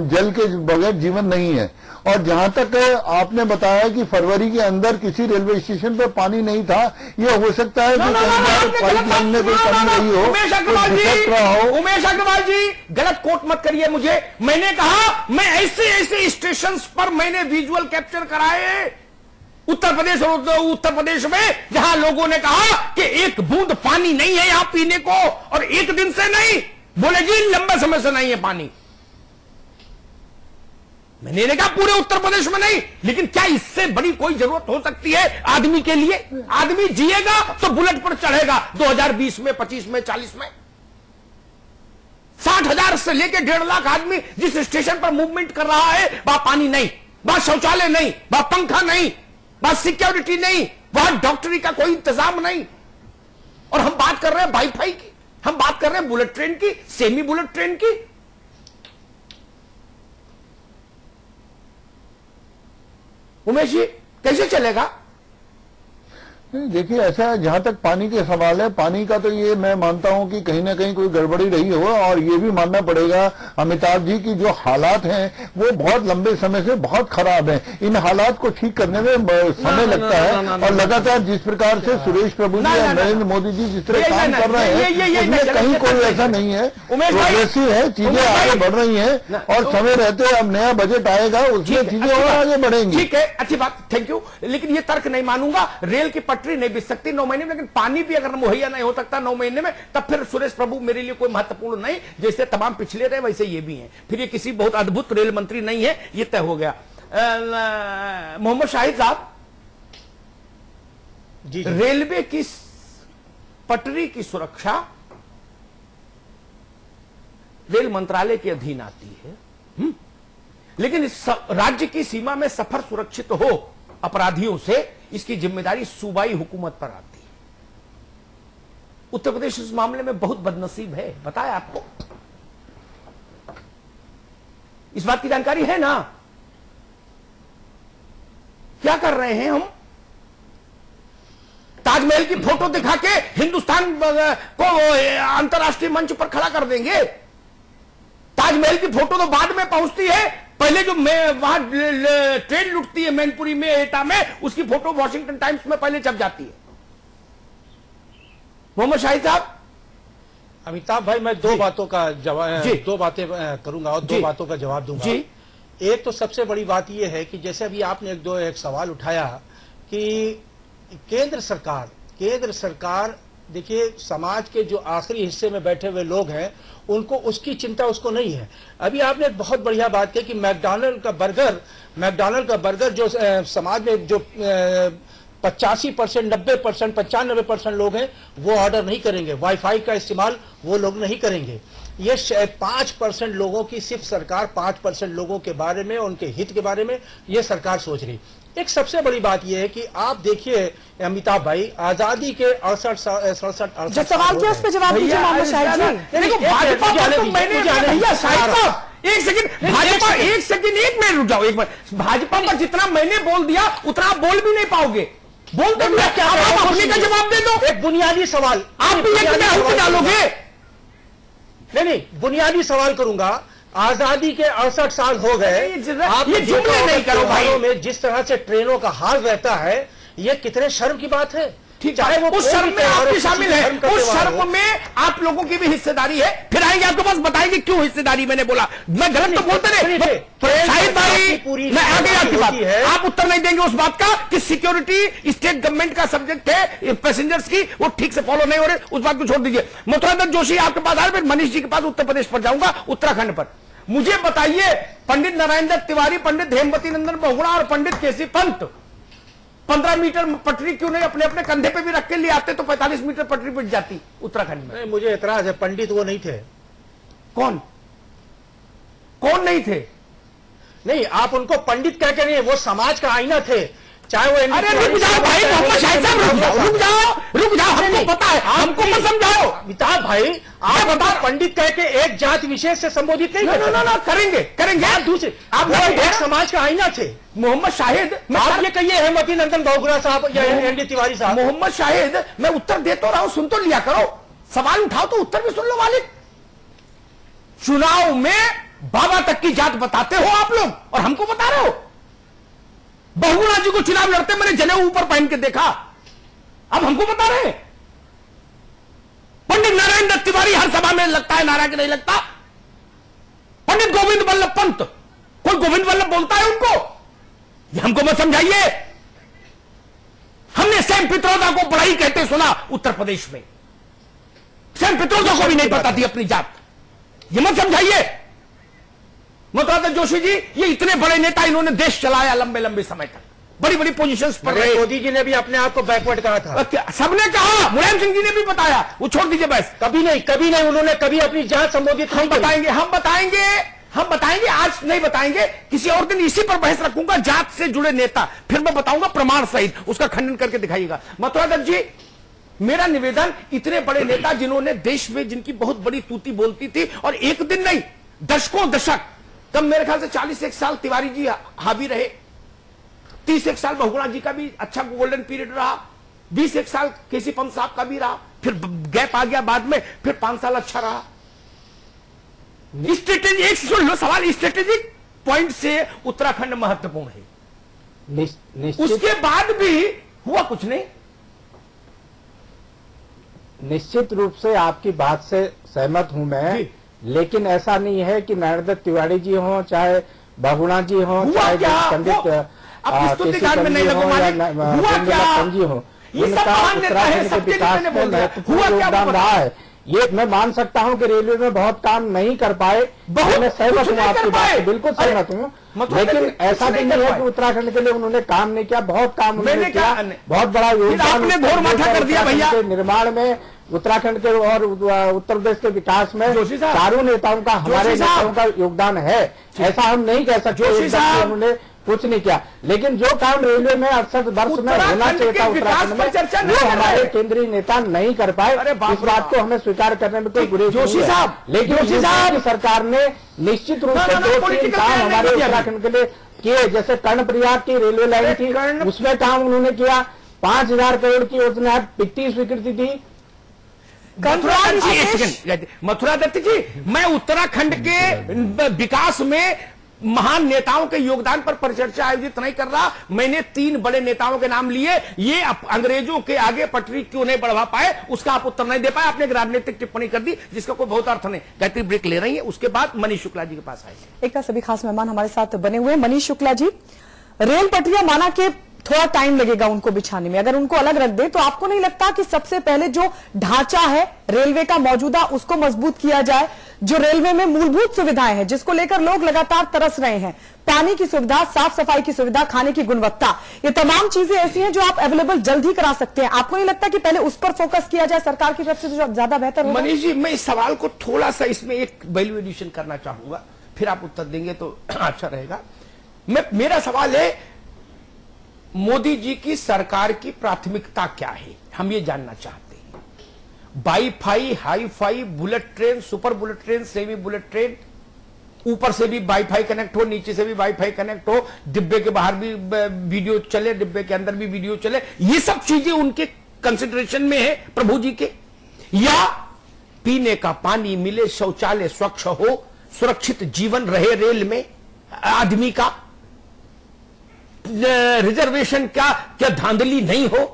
जल के बगैर जीवन नहीं है। और जहां तक आपने बताया कि फरवरी के अंदर किसी रेलवे स्टेशन पर पानी नहीं था, यह हो सकता है कि पाइपलाइन में कोई कमी रही हो, उमेश अग्रवाल जी गलत कोट मत करिए मुझे। मैंने कहा मैं ऐसे स्टेशन पर मैंने विजुअल कैप्चर कराए उत्तर प्रदेश में, जहां लोगों ने कहा कि एक बूंद पानी नहीं है यहां पीने को, और एक दिन से नहीं, बोले जी लंबे समय से नहीं है पानी। मैंने कहा पूरे उत्तर प्रदेश में नहीं, लेकिन क्या इससे बड़ी कोई जरूरत हो सकती है आदमी के लिए? आदमी जिएगा तो बुलेट पर चढ़ेगा 2020 में, 25 में, 40 में। 60,000 से लेकर 1.5 लाख आदमी जिस स्टेशन पर मूवमेंट कर रहा है, वहां पानी नहीं, वहां शौचालय नहीं, वहां पंखा नहीं, वहां सिक्योरिटी नहीं, वहां डॉक्टरी का कोई इंतजाम नहीं। और हम बात कर रहे हैं वाईफाई की, हम बात कर रहे हैं बुलेट ट्रेन की, सेमी बुलेट ट्रेन की। उमेश जी कैसे चलेगा? देखिए, ऐसा जहां तक पानी के सवाल है, पानी का तो ये मैं मानता हूं कि कहीं ना कहीं कोई गड़बड़ी रही हो, और ये भी मानना पड़ेगा अमिताभ जी की जो हालात हैं वो बहुत लंबे समय से बहुत खराब हैं। इन हालात को ठीक करने में समय लगता है, और लगातार जिस प्रकार से सुरेश प्रभु जी और नरेंद्र मोदी जी जिस तरह काम कर रहे हैं उसमें कहीं कोई ऐसा नहीं है, प्रोग्रेसिव है, चीजें आगे बढ़ रही हैं, और समय रहते अब नया बजट आएगा उसमें चीजें और आगे बढ़ेंगी। ठीक है, अच्छी बात, थैंक यू। लेकिन ये तर्क नहीं मानूंगा, रेल की पटरी नहीं बिक सकती 9 महीने में, लेकिन पानी भी अगर मुहैया नहीं हो सकता 9 महीने में, तब फिर सुरेश प्रभु मेरे लिए कोई महत्वपूर्ण नहीं। जैसे तमाम पिछले रहे वैसे ये भी हैं, फिर ये किसी बहुत अद्भुत रेल मंत्री नहीं है, ये तय हो गया। मोहम्मद शाहिद साहब, रेलवे की पटरी की सुरक्षा रेल मंत्रालय के अधीन आती है, लेकिन इस राज्य की सीमा में सफर सुरक्षित हो अपराधियों से, इसकी जिम्मेदारी सूबाई हुकूमत पर आती है। उत्तर प्रदेश इस मामले में बहुत बदनसीब है, बताया आपको, इस बात की जानकारी है ना? क्या कर रहे हैं हम? ताजमहल की फोटो दिखा के हिंदुस्तान को अंतर्राष्ट्रीय मंच पर खड़ा कर देंगे। ताजमहल की फोटो तो बाद में पहुंचती है, पहले जो वहां ट्रेन लुटती है मैनपुरी में, एटा में, उसकी फोटो वॉशिंगटन टाइम्स में पहले छप जाती है। मोहम्मद शाहिद साहब। अमिताभ भाई, मैं दो बातों का जवाब, दो बातें करूंगा और दो बातों का जवाब दूंगा। एक तो सबसे बड़ी बात यह है कि जैसे अभी आपने एक सवाल उठाया कि केंद्र सरकार देखिए, समाज के जो आखिरी हिस्से में बैठे हुए लोग हैं उनको उसकी चिंता उसको नहीं है। अभी आपने एक बहुत बढ़िया बात कही कि मैकडॉनल्ड का बर्गर जो समाज में जो 85%, 90%, 95% लोग हैं वो ऑर्डर नहीं करेंगे। वाईफाई का इस्तेमाल वो लोग नहीं करेंगे। ये 5% लोगों की, सिर्फ सरकार 5% लोगों के बारे में, उनके हित के बारे में ये सरकार सोच रही। एक सबसे बड़ी बात यह है कि आप देखिए अमिताभ भाई, आजादी के 68 जो सवाल किया उस पर जवाब दीजिए मोहम्मद शाहिद जी। देखो भाजपा तो मैंने भैया शाहिद साहब एक सेकंड, भाजपा एक मिनट रुक जाओ एक बार। भाजपा पर जितना मैंने बोल दिया उतना आप बोल भी नहीं पाओगे। बोलते भी क्या, आप अपने का जवाब दे दो। एक बुनियादी सवाल आप भी एक डालोगे? नहीं, बुनियादी सवाल करूंगा। आजादी के 68 साल हो गए, आप ये जुमले नहीं करो भाई। में जिस तरह से ट्रेनों का हाल रहता है, ये कितने शर्म की बात है। चाहे वो उस शर्म में आप भी शामिल है, उस शर्म में आप लोगों की भी हिस्सेदारी है। फिर आएंगे आपके पास, बताएंगे क्यों हिस्सेदारी। मैंने बोला, मैं गलत तो बोलते नहीं। शाहिद भाई, मैं आगे आपकी बात, आप उत्तर नहीं देंगे उस बात का कि सिक्योरिटी स्टेट गवर्नमेंट का सब्जेक्ट है, पैसेंजर्स की वो ठीक से फॉलो नहीं हो रहे, उस बात को छोड़ दीजिए। मथुरा दत्त जोशी आपके पास आ रहे, फिर मनीष जी के पास उत्तर प्रदेश पर जाऊंगा, उत्तराखंड पर। मुझे बताइए, पंडित नारायण दत्त तिवारी, पंडित हेमवती नंदन बहुगुणा और पंडित केसी पंत 15 मीटर पटरी क्यों नहीं अपने अपने कंधे पे भी रख के ले आते, तो 45 मीटर पटरी पिट जाती उत्तराखंड में। मुझे एतराज है, पंडित वो नहीं थे। कौन नहीं थे? नहीं, आप उनको पंडित कह के नहीं, वो समाज का आईना थे। चाहे वो अरे रुक जाओ भाई, मोहम्मद शाहिद साहब रुक जाओ, हमको पता है, हमको मत समझाओ। अमिताभ भाई, आप बता, पंडित कह के एक जाति विशेष से संबोधित नहीं करते। ना करेंगे। दूसरे आप एक समाज का आईना थे। मोहम्मद शाहिद, आप ये कहिए हेमवती नंदन बहुगुणा साहब या एनडी तिवारी साहब। मोहम्मद शाहिद, मैं उत्तर दे तो रहा हूं, सुन तो लिया करो। सवाल उठाओ तो उत्तर भी सुन लो मालिक। चुनाव में बाबा तक की जात बताते हो आप लोग और हमको बता रहे हो। बहुगुणा जी को चुनाव लड़ते मैंने जनेऊ ऊपर पहन के देखा, अब हमको बता रहे हैं। पंडित नारायण दत्त तिवारी हर सभा में लगता है, नारा के नहीं लगता। पंडित गोविंद वल्लभ पंत, कोई गोविंद वल्लभ बोलता है उनको? ये हमको मत समझाइए। हमने सैम पित्रोदा को बड़ा ही कहते सुना उत्तर प्रदेश में। सैम पित्रोदा को भी नहीं पता थी अपनी जात। ये मत समझाइए। मथुरा दत्त जोशी जी, ये इतने बड़े नेता, इन्होंने देश चलाया लंबे लंबे समय तक, बड़ी बड़ी पोजीशंस पर रहे। मोदी जी ने भी अपने आप को बैकवर्ड कहा था। सबने कहा, मुलायम सिंह जी ने भी बताया, वो छोड़ दीजिए बस। कभी नहीं, उन्होंने कभी अपनी जात संबोधित नहीं बताएंगे, हम बताएंगे, आज नहीं बताएंगे, किसी और दिन इसी पर बहस रखूंगा। जात से जुड़े नेता, फिर मैं बताऊंगा प्रमाण सहित, उसका खंडन करके दिखाइएगा। मथुरा दत्त जी, मेरा निवेदन, इतने बड़े नेता जिन्होंने देश में, जिनकी बहुत बड़ी तूती बोलती थी, और एक दिन नहीं, दशकों दशक, तब मेरे ख्याल से 41 साल तिवारी जी हावी रहे, 31 साल बहुगुणा जी का भी अच्छा गोल्डन पीरियड रहा, 20 साल केसी पंत साहब का भी रहा, फिर गैप आ गया बाद में, फिर 5 साल अच्छा रहा। स्ट्रेटेजिक, सुन लो सवाल, स्ट्रेटेजिक पॉइंट से उत्तराखंड महत्वपूर्ण है। उसके बाद भी हुआ कुछ नहीं। निश्चित रूप से आपकी बात से सहमत हूं मैं, लेकिन ऐसा नहीं है कि नारायण दत्त तिवारी जी हों, चाहे बहुगुणा जी हों, चाहे पंडित जी हो, उनका उत्तराखंड के विकास में महत्वपूर्ण योगदान रहा है। ये मैं मान सकता हूं कि रेलवे में बहुत काम नहीं कर पाए, मैं सहमत हूं आपकी बात से, बिल्कुल सहमत हूं, लेकिन ऐसा भी नहीं है कि उत्तराखंड के लिए उन्होंने काम नहीं किया। बहुत काम उन्होंने किया, बहुत बड़ा योगदान निर्माण में, उत्तराखंड के और उत्तर प्रदेश के विकास में चारों नेताओं का, हमारे नेताओं का योगदान है। ऐसा हम नहीं कह सकते उन्होंने कुछ नहीं किया, लेकिन जो काम रेलवे में 68 वर्ष में होना चाहिए था उत्तराखंड में, वो हमारे केंद्रीय नेता नहीं कर पाए। इस बात को हमें स्वीकार करने में कोई गुरेज नहीं है। लेकिन की सरकार ने निश्चित रूप से 2-3 काम हमारे उत्तराखंड के लिए किए। जैसे कर्णप्रयाग की रेलवे लाइन थी, उसमें काम उन्होंने किया। 5000 करोड़ की योजना पिट्टी स्वीकृति थी। मथुरा दत्त जी, मैं उत्तराखंड के विकास में महान नेताओं के योगदान पर परिचर्चा आयोजित नहीं कर रहा। मैंने 3 बड़े नेताओं के नाम लिए, ये अंग्रेजों के आगे पटरी क्यों नहीं बढ़वा पाए, उसका आप उत्तर नहीं दे पाए। आपने एक राजनीतिक टिप्पणी कर दी जिसका कोई बहुत अर्थ नहीं। गायत्री ब्रेक ले रही है, उसके बाद मनीष शुक्ला जी के पास आएंगे। एक सभी खास मेहमान हमारे साथ बने हुए। मनीष शुक्ला जी, रेल पटरियां माना के थोड़ा टाइम लगेगा उनको बिछाने में। अगर उनको अलग रख दे तो आपको नहीं लगता कि सबसे पहले जो ढांचा है रेलवे का मौजूदा उसको मजबूत किया जाए? जो रेलवे में मूलभूत सुविधाएं हैं जिसको लेकर लोग लगातार तरस रहे हैं, पानी की सुविधा, साफ सफाई की सुविधा, खाने की गुणवत्ता, ये तमाम चीजें ऐसी हैं जो आप अवेलेबल जल्द ही करा सकते हैं। आपको नहीं लगता कि पहले उस पर फोकस किया जाए सरकार की तरफ से तो ज्यादा बेहतर होगा? मनीष जी, मैं इस सवाल को थोड़ा सा इसमें एक वैल्यू एडिशन करना चाहूंगा, फिर आप उत्तर देंगे तो अच्छा रहेगा। मेरा सवाल है, मोदी जी की सरकार की प्राथमिकता क्या है, हम ये जानना चाहते हैं। Wifi, hifi, bullet train, super bullet train, semi bullet train, ऊपर से भी वाईफाई कनेक्ट हो, नीचे से भी वाईफाई कनेक्ट हो, डिब्बे के बाहर भी वीडियो चले, डिब्बे के अंदर भी वीडियो चले, ये सब चीजें उनके कंसिडरेशन में है प्रभु जी के? या पीने का पानी मिले, शौचालय स्वच्छ हो, सुरक्षित जीवन रहे रेल में आदमी का, रिजर्वेशन क्या धांधली नहीं हो,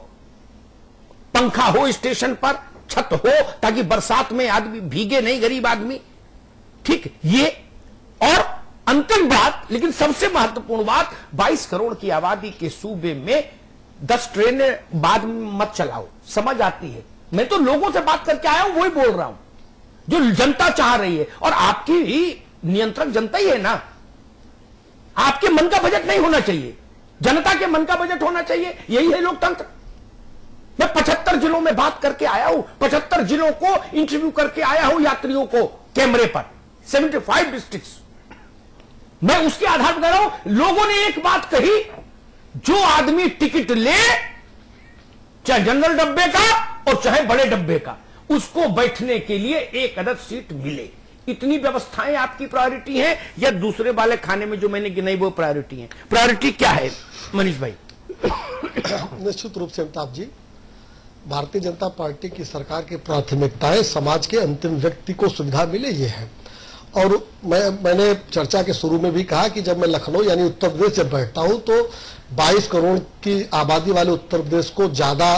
पंखा हो स्टेशन पर, छत हो ताकि बरसात में आदमी भीगे नहीं, गरीब आदमी, ठीक ये। और अंतिम बात, लेकिन सबसे महत्वपूर्ण बात, 22 करोड़ की आबादी के सूबे में 10 ट्रेनें बाद में मत चलाओ, समझ आती है। मैं तो लोगों से बात करके आया हूं, वही बोल रहा हूं जो जनता चाह रही है, और आपकी ही नियंत्रक जनता ही है ना। आपके मन का बजट नहीं होना चाहिए, जनता के मन का बजट होना चाहिए, यही है लोकतंत्र। मैं 75 जिलों में बात करके आया हूं, 75 जिलों को इंटरव्यू करके आया हूं, यात्रियों को कैमरे पर, 75 डिस्ट्रिक्ट्स। मैं उसके आधार पर कह रहा हूं, लोगों ने एक बात कही, जो आदमी टिकट ले, चाहे जनरल डब्बे का और चाहे बड़े डब्बे का, उसको बैठने के लिए एक अदद सीट मिले। इतनी व्यवस्थाएं आपकी प्रायोरिटी है, या दूसरे वाले खाने में जो मैंने गिनाई वो प्रायोरिटी है? प्रायोरिटी क्या है मनीष भाई? निश्चित रूप से अमिताभ जी, भारतीय जनता पार्टी की सरकार की प्राथमिकताएं समाज के अंतिम व्यक्ति को सुविधा मिले ये है। और मैंने चर्चा के शुरू में भी कहा कि जब मैं लखनऊ यानी उत्तर प्रदेश जब बैठता हूं तो 22 करोड़ की आबादी वाले उत्तर प्रदेश को ज्यादा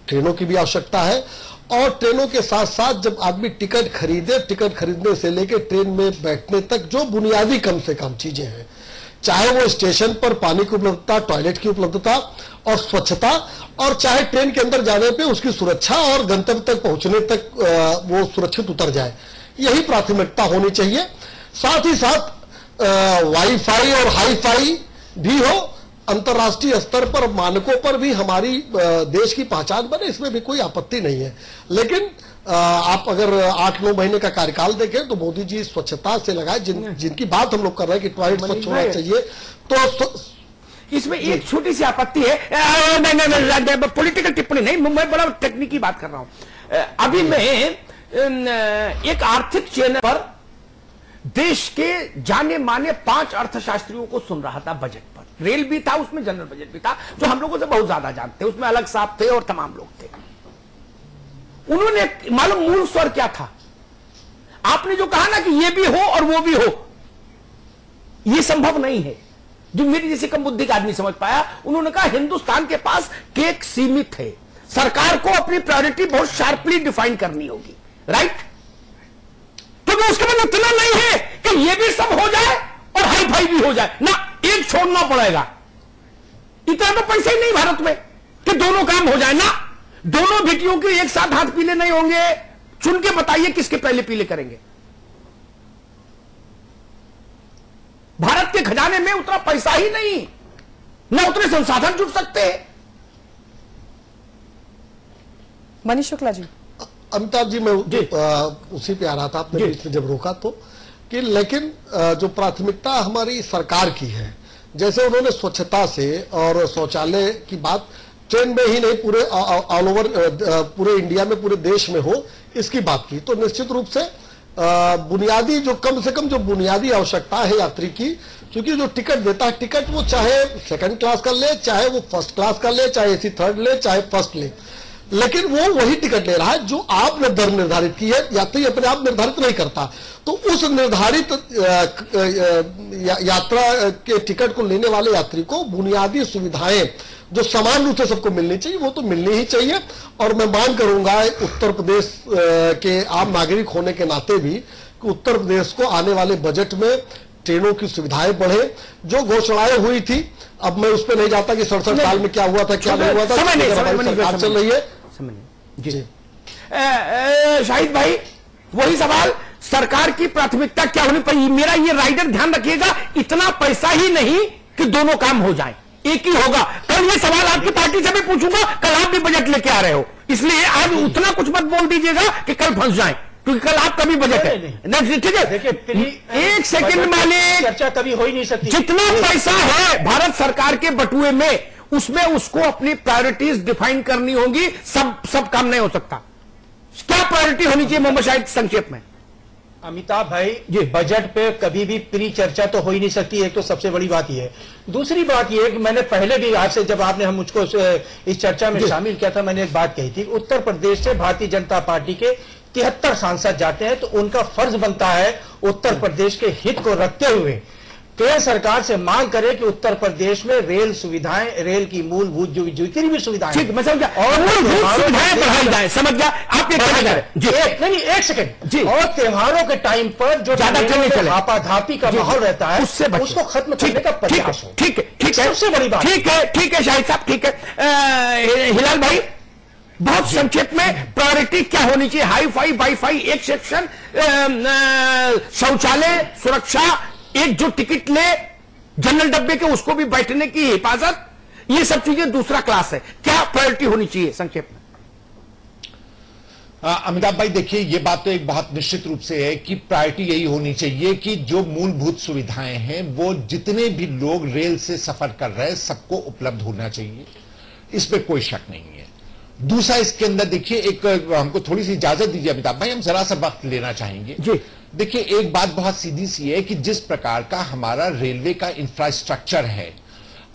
ट्रेनों की भी आवश्यकता है, और ट्रेनों के साथ साथ जब आदमी टिकट खरीदे, टिकट खरीदने से लेकर ट्रेन में बैठने तक जो बुनियादी कम से कम चीजें हैं, चाहे वो स्टेशन पर पानी की उपलब्धता, टॉयलेट की उपलब्धता और स्वच्छता, और चाहे ट्रेन के अंदर जाने पे उसकी सुरक्षा और गंतव्य तक पहुंचने तक वो सुरक्षित उतर जाए, यही प्राथमिकता होनी चाहिए। साथ ही साथ वाईफाई और हाईफाई भी हो, अंतर्राष्ट्रीय स्तर पर मानकों पर भी हमारी देश की पहचान बने, इसमें भी कोई आपत्ति नहीं है। लेकिन आप अगर 8-9 महीने का कार्यकाल देखें तो मोदी जी स्वच्छता से लगाए, जिनकी बात हम लोग कर रहे हैं कि टॉयलेट स्वच्छ होना चाहिए, तो इसमें एक छोटी सी आपत्ति है, नहीं, पॉलिटिकल टिप्पणी नहीं, मैं बड़ा टेक्निकी बात कर रहा हूं। अभी मैं एक आर्थिक चैनल पर देश के जाने माने 5 अर्थशास्त्रियों को सुन रहा था बजट पर, रेल भी था उसमें, जनरल बजट भी था, जो हम लोगों से बहुत ज्यादा जानते हैं, उसमें अलग साहब थे और तमाम लोग थे। उन्होंने मालूम मूल स्वर क्या था? आपने जो कहा ना कि ये भी हो और वो भी हो, ये संभव नहीं है, जो मेरी जैसे कम बुद्धि का आदमी समझ पाया। उन्होंने कहा हिंदुस्तान के पास केक सीमित है, सरकार को अपनी प्रायोरिटी बहुत शार्पली डिफाइन करनी होगी, राइट? तो उसके बाद इतना नहीं है कि ये भी सब हो जाए और हाई फाई भी हो जाए ना, एक छोड़ना पड़ेगा। इतना तो पैसा ही नहीं भारत में कि दोनों काम हो जाए ना, दोनों बेटियों के एक साथ हाथ पीले नहीं होंगे। चुन के बताइए किसके पहले पीले करेंगे? भारत के खजाने में उतना पैसा ही नहीं, ना उतने संसाधन जुट सकते हैं। मनीष शुक्ला जी। अमिताभ जी, मैं उसी पे आ रहा था, आपने बीच में जब रोका तो, कि लेकिन जो प्राथमिकता हमारी सरकार की है, जैसे उन्होंने स्वच्छता से और शौचालय की बात ट्रेन में ही नहीं, पूरे ऑल ओवर पूरे इंडिया में, पूरे देश में हो, इसकी बात की, तो निश्चित रूप से बुनियादी जो कम से कम जो बुनियादी आवश्यकता है यात्री की, क्योंकि जो टिकट देता है, टिकट वो चाहे सेकंड क्लास का ले, चाहे वो फर्स्ट क्लास का ले, चाहे एसी थर्ड ले, चाहे फर्स्ट ले, लेकिन वो वही टिकट ले रहा है जो आपने दर निर्धारित की है। यात्री अपने आप निर्धारित नहीं करता, तो उस निर्धारित यात्रा के टिकट को लेने वाले यात्री को बुनियादी सुविधाएं जो समान रूप से सबको मिलनी चाहिए, वो तो मिलनी ही चाहिए। और मैं मांग करूंगा उत्तर प्रदेश के आम नागरिक होने के नाते भी कि उत्तर प्रदेश को आने वाले बजट में ट्रेनों की सुविधाएं बढ़े, जो घोषणाएं हुई थी, अब मैं उस पर नहीं जाता कि 67 साल में क्या हुआ था क्या नहीं हुआ था, सरकार चल रही है। जी शाहिद भाई, वही सवाल, सरकार की प्राथमिकता क्या होनी चाहिए? मेरा ये राइडर ध्यान रखिएगा, इतना पैसा ही नहीं कि दोनों काम हो जाए, एक ही होगा। कल ये सवाल आपकी पार्टी से भी पूछूंगा, कल आप भी बजट लेके आ रहे हो, इसलिए आज उतना कुछ मत बोल दीजिएगा कि कल फंस जाए, क्योंकि कल आपका भी बजट है। ठीक है, देखिए एक सेकंड मालिक, चर्चा कभी हो ही नहीं सकती। जितना पैसा है भारत सरकार के बटुए में, उसमें उसको अपनी प्रायोरिटीज डिफाइन करनी होगी। सब काम नहीं हो सकता। क्या प्रायोरिटी होनी चाहिए मोहम्मद शाहिद, संक्षेप में? अमिताभ भाई, ये बजट पे कभी भी प्री चर्चा तो हो ही नहीं सकती, एक तो सबसे बड़ी बात यह है। दूसरी बात यह है कि मैंने पहले भी आपसे, जब आपने हम मुझको इस चर्चा में शामिल किया था, मैंने एक बात कही थी, उत्तर प्रदेश से भारतीय जनता पार्टी के 73 सांसद जाते हैं, तो उनका फर्ज बनता है उत्तर प्रदेश के हित को रखते हुए केंद्र सरकार से मांग करे कि उत्तर प्रदेश में रेल सुविधाएं, रेल की मूलभूत जो जितनी भी सुविधाएं, ठीक, मैं समझ गया, और सुविधाएं बढ़ाई जाए, समझ गया आप? नहीं, एक सेकंड जी। और त्योहारों के टाइम पर जो ज्यादा हापाधापी का माहौल रहता है, उसको खत्म करने का प्रयास हो। ठीक है, सबसे बड़ी बात। ठीक है शाहिद साहब, ठीक है। हिलाल भाई, बहुत संक्षेप में प्रायोरिटी क्या होनी चाहिए? हाई फाई, वाईफाई एक सेक्शन, शौचालय, सुरक्षा, एक जो टिकट ले जनरल डब्बे के उसको भी बैठने की हिफाजत, ये सब चीजें दूसरा क्लास है। क्या प्रायोरिटी होनी चाहिए संक्षेप में? अमिताभ भाई देखिए, ये बात तो एक बहुत निश्चित रूप से है कि प्रायोरिटी यही होनी चाहिए कि जो मूलभूत सुविधाएं हैं वो जितने भी लोग रेल से सफर कर रहे हैं सबको उपलब्ध होना चाहिए, इसमें कोई शक नहीं है। दूसरा, इसके अंदर देखिए, एक हमको थोड़ी सी इजाजत दीजिए अमिताभ भाई, हम जरा सा वक्त लेना चाहेंगे जी। देखिए, एक बात बहुत सीधी सी है कि जिस प्रकार का हमारा रेलवे का इंफ्रास्ट्रक्चर है,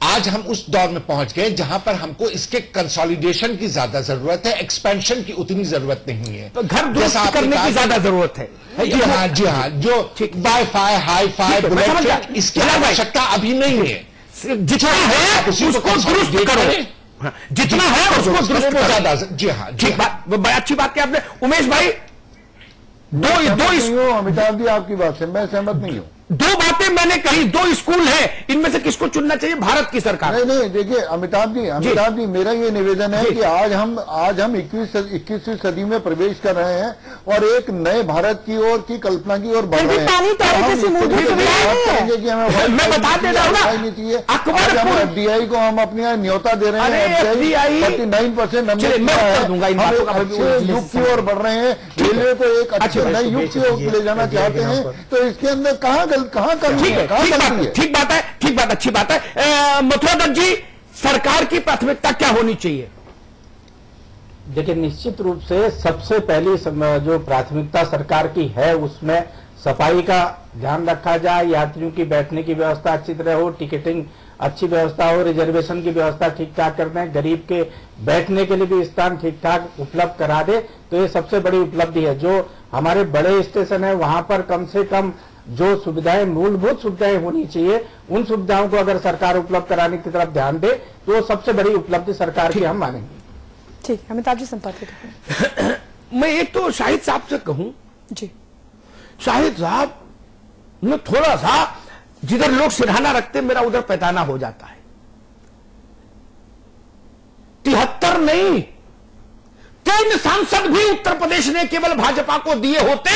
आज हम उस दौर में पहुंच गए जहां पर हमको इसके कंसोलिडेशन की ज्यादा जरूरत है, एक्सपेंशन की उतनी जरूरत नहीं है। तो घर दुरुस्त करने की ज्यादा जरूरत है। जी हाँ, जी हाँ, जो वाईफाई, हाई फाई, बुलेट, इसकी आवश्यकता अभी नहीं है। जितना है उसको दुरुस्त करो, जितना है उसको दुरुस्त करो। जी हाँ, ठीक बात, बड़ी अच्छी बात की आपने। उमेश भाई, अमिताभ जी, आपकी बात से मैं सहमत नहीं हूं। दो बातें मैंने कही, दो स्कूल हैं, इनमें से किसको चुनना चाहिए? भारत की सरकार। नहीं, देखिए अमिताभ जी, मेरा ये निवेदन है कि आज हम 21वीं सदी में प्रवेश कर रहे हैं और एक नए भारत की ओर की कल्पना की ओर बढ़ रहे हैं। मैं बता दे रहा हूं नहीं चाहिए। आज हम FDI को हम अपने न्योता दे रहे हैं, 49% हमने अच्छे युग की ओर बढ़ रहे हैं, रेलवे को एक अच्छे नए युग की ओर ले जाना चाहते हैं, तो इसके अंदर कहाँ करनी है? ठीक बात है, ठीक बात, अच्छी बात है। मथुरा दत्त जी, सरकार की प्राथमिकता क्या होनी चाहिए? देखिए, निश्चित रूप से सबसे पहली जो प्राथमिकता सरकार की है उसमें सफाई का ध्यान रखा जाए, यात्रियों की बैठने की व्यवस्था अच्छी तरह हो, टिकटिंग अच्छी व्यवस्था हो, रिजर्वेशन की व्यवस्था ठीक ठाक कर दें, गरीब के बैठने के लिए भी स्थान ठीक ठाक उपलब्ध करा दे, तो ये सबसे बड़ी उपलब्धि है। जो हमारे बड़े स्टेशन है वहां पर कम से कम जो सुविधाएं, मूलभूत सुविधाएं होनी चाहिए, उन सुविधाओं को अगर सरकार उपलब्ध कराने की तरफ ध्यान दे तो सबसे बड़ी उपलब्धि सरकार की हम मानेंगे। ठीक, अमिताभ जी संपर्क। मैं एक तो शाहिद साहब से कहूं जी, शाहिद साहब ने थोड़ा सा जिधर लोग सिरहाना रखते मेरा उधर पैताना हो जाता है। 73 नहीं, 3 सांसद भी उत्तर प्रदेश ने केवल भाजपा को दिए होते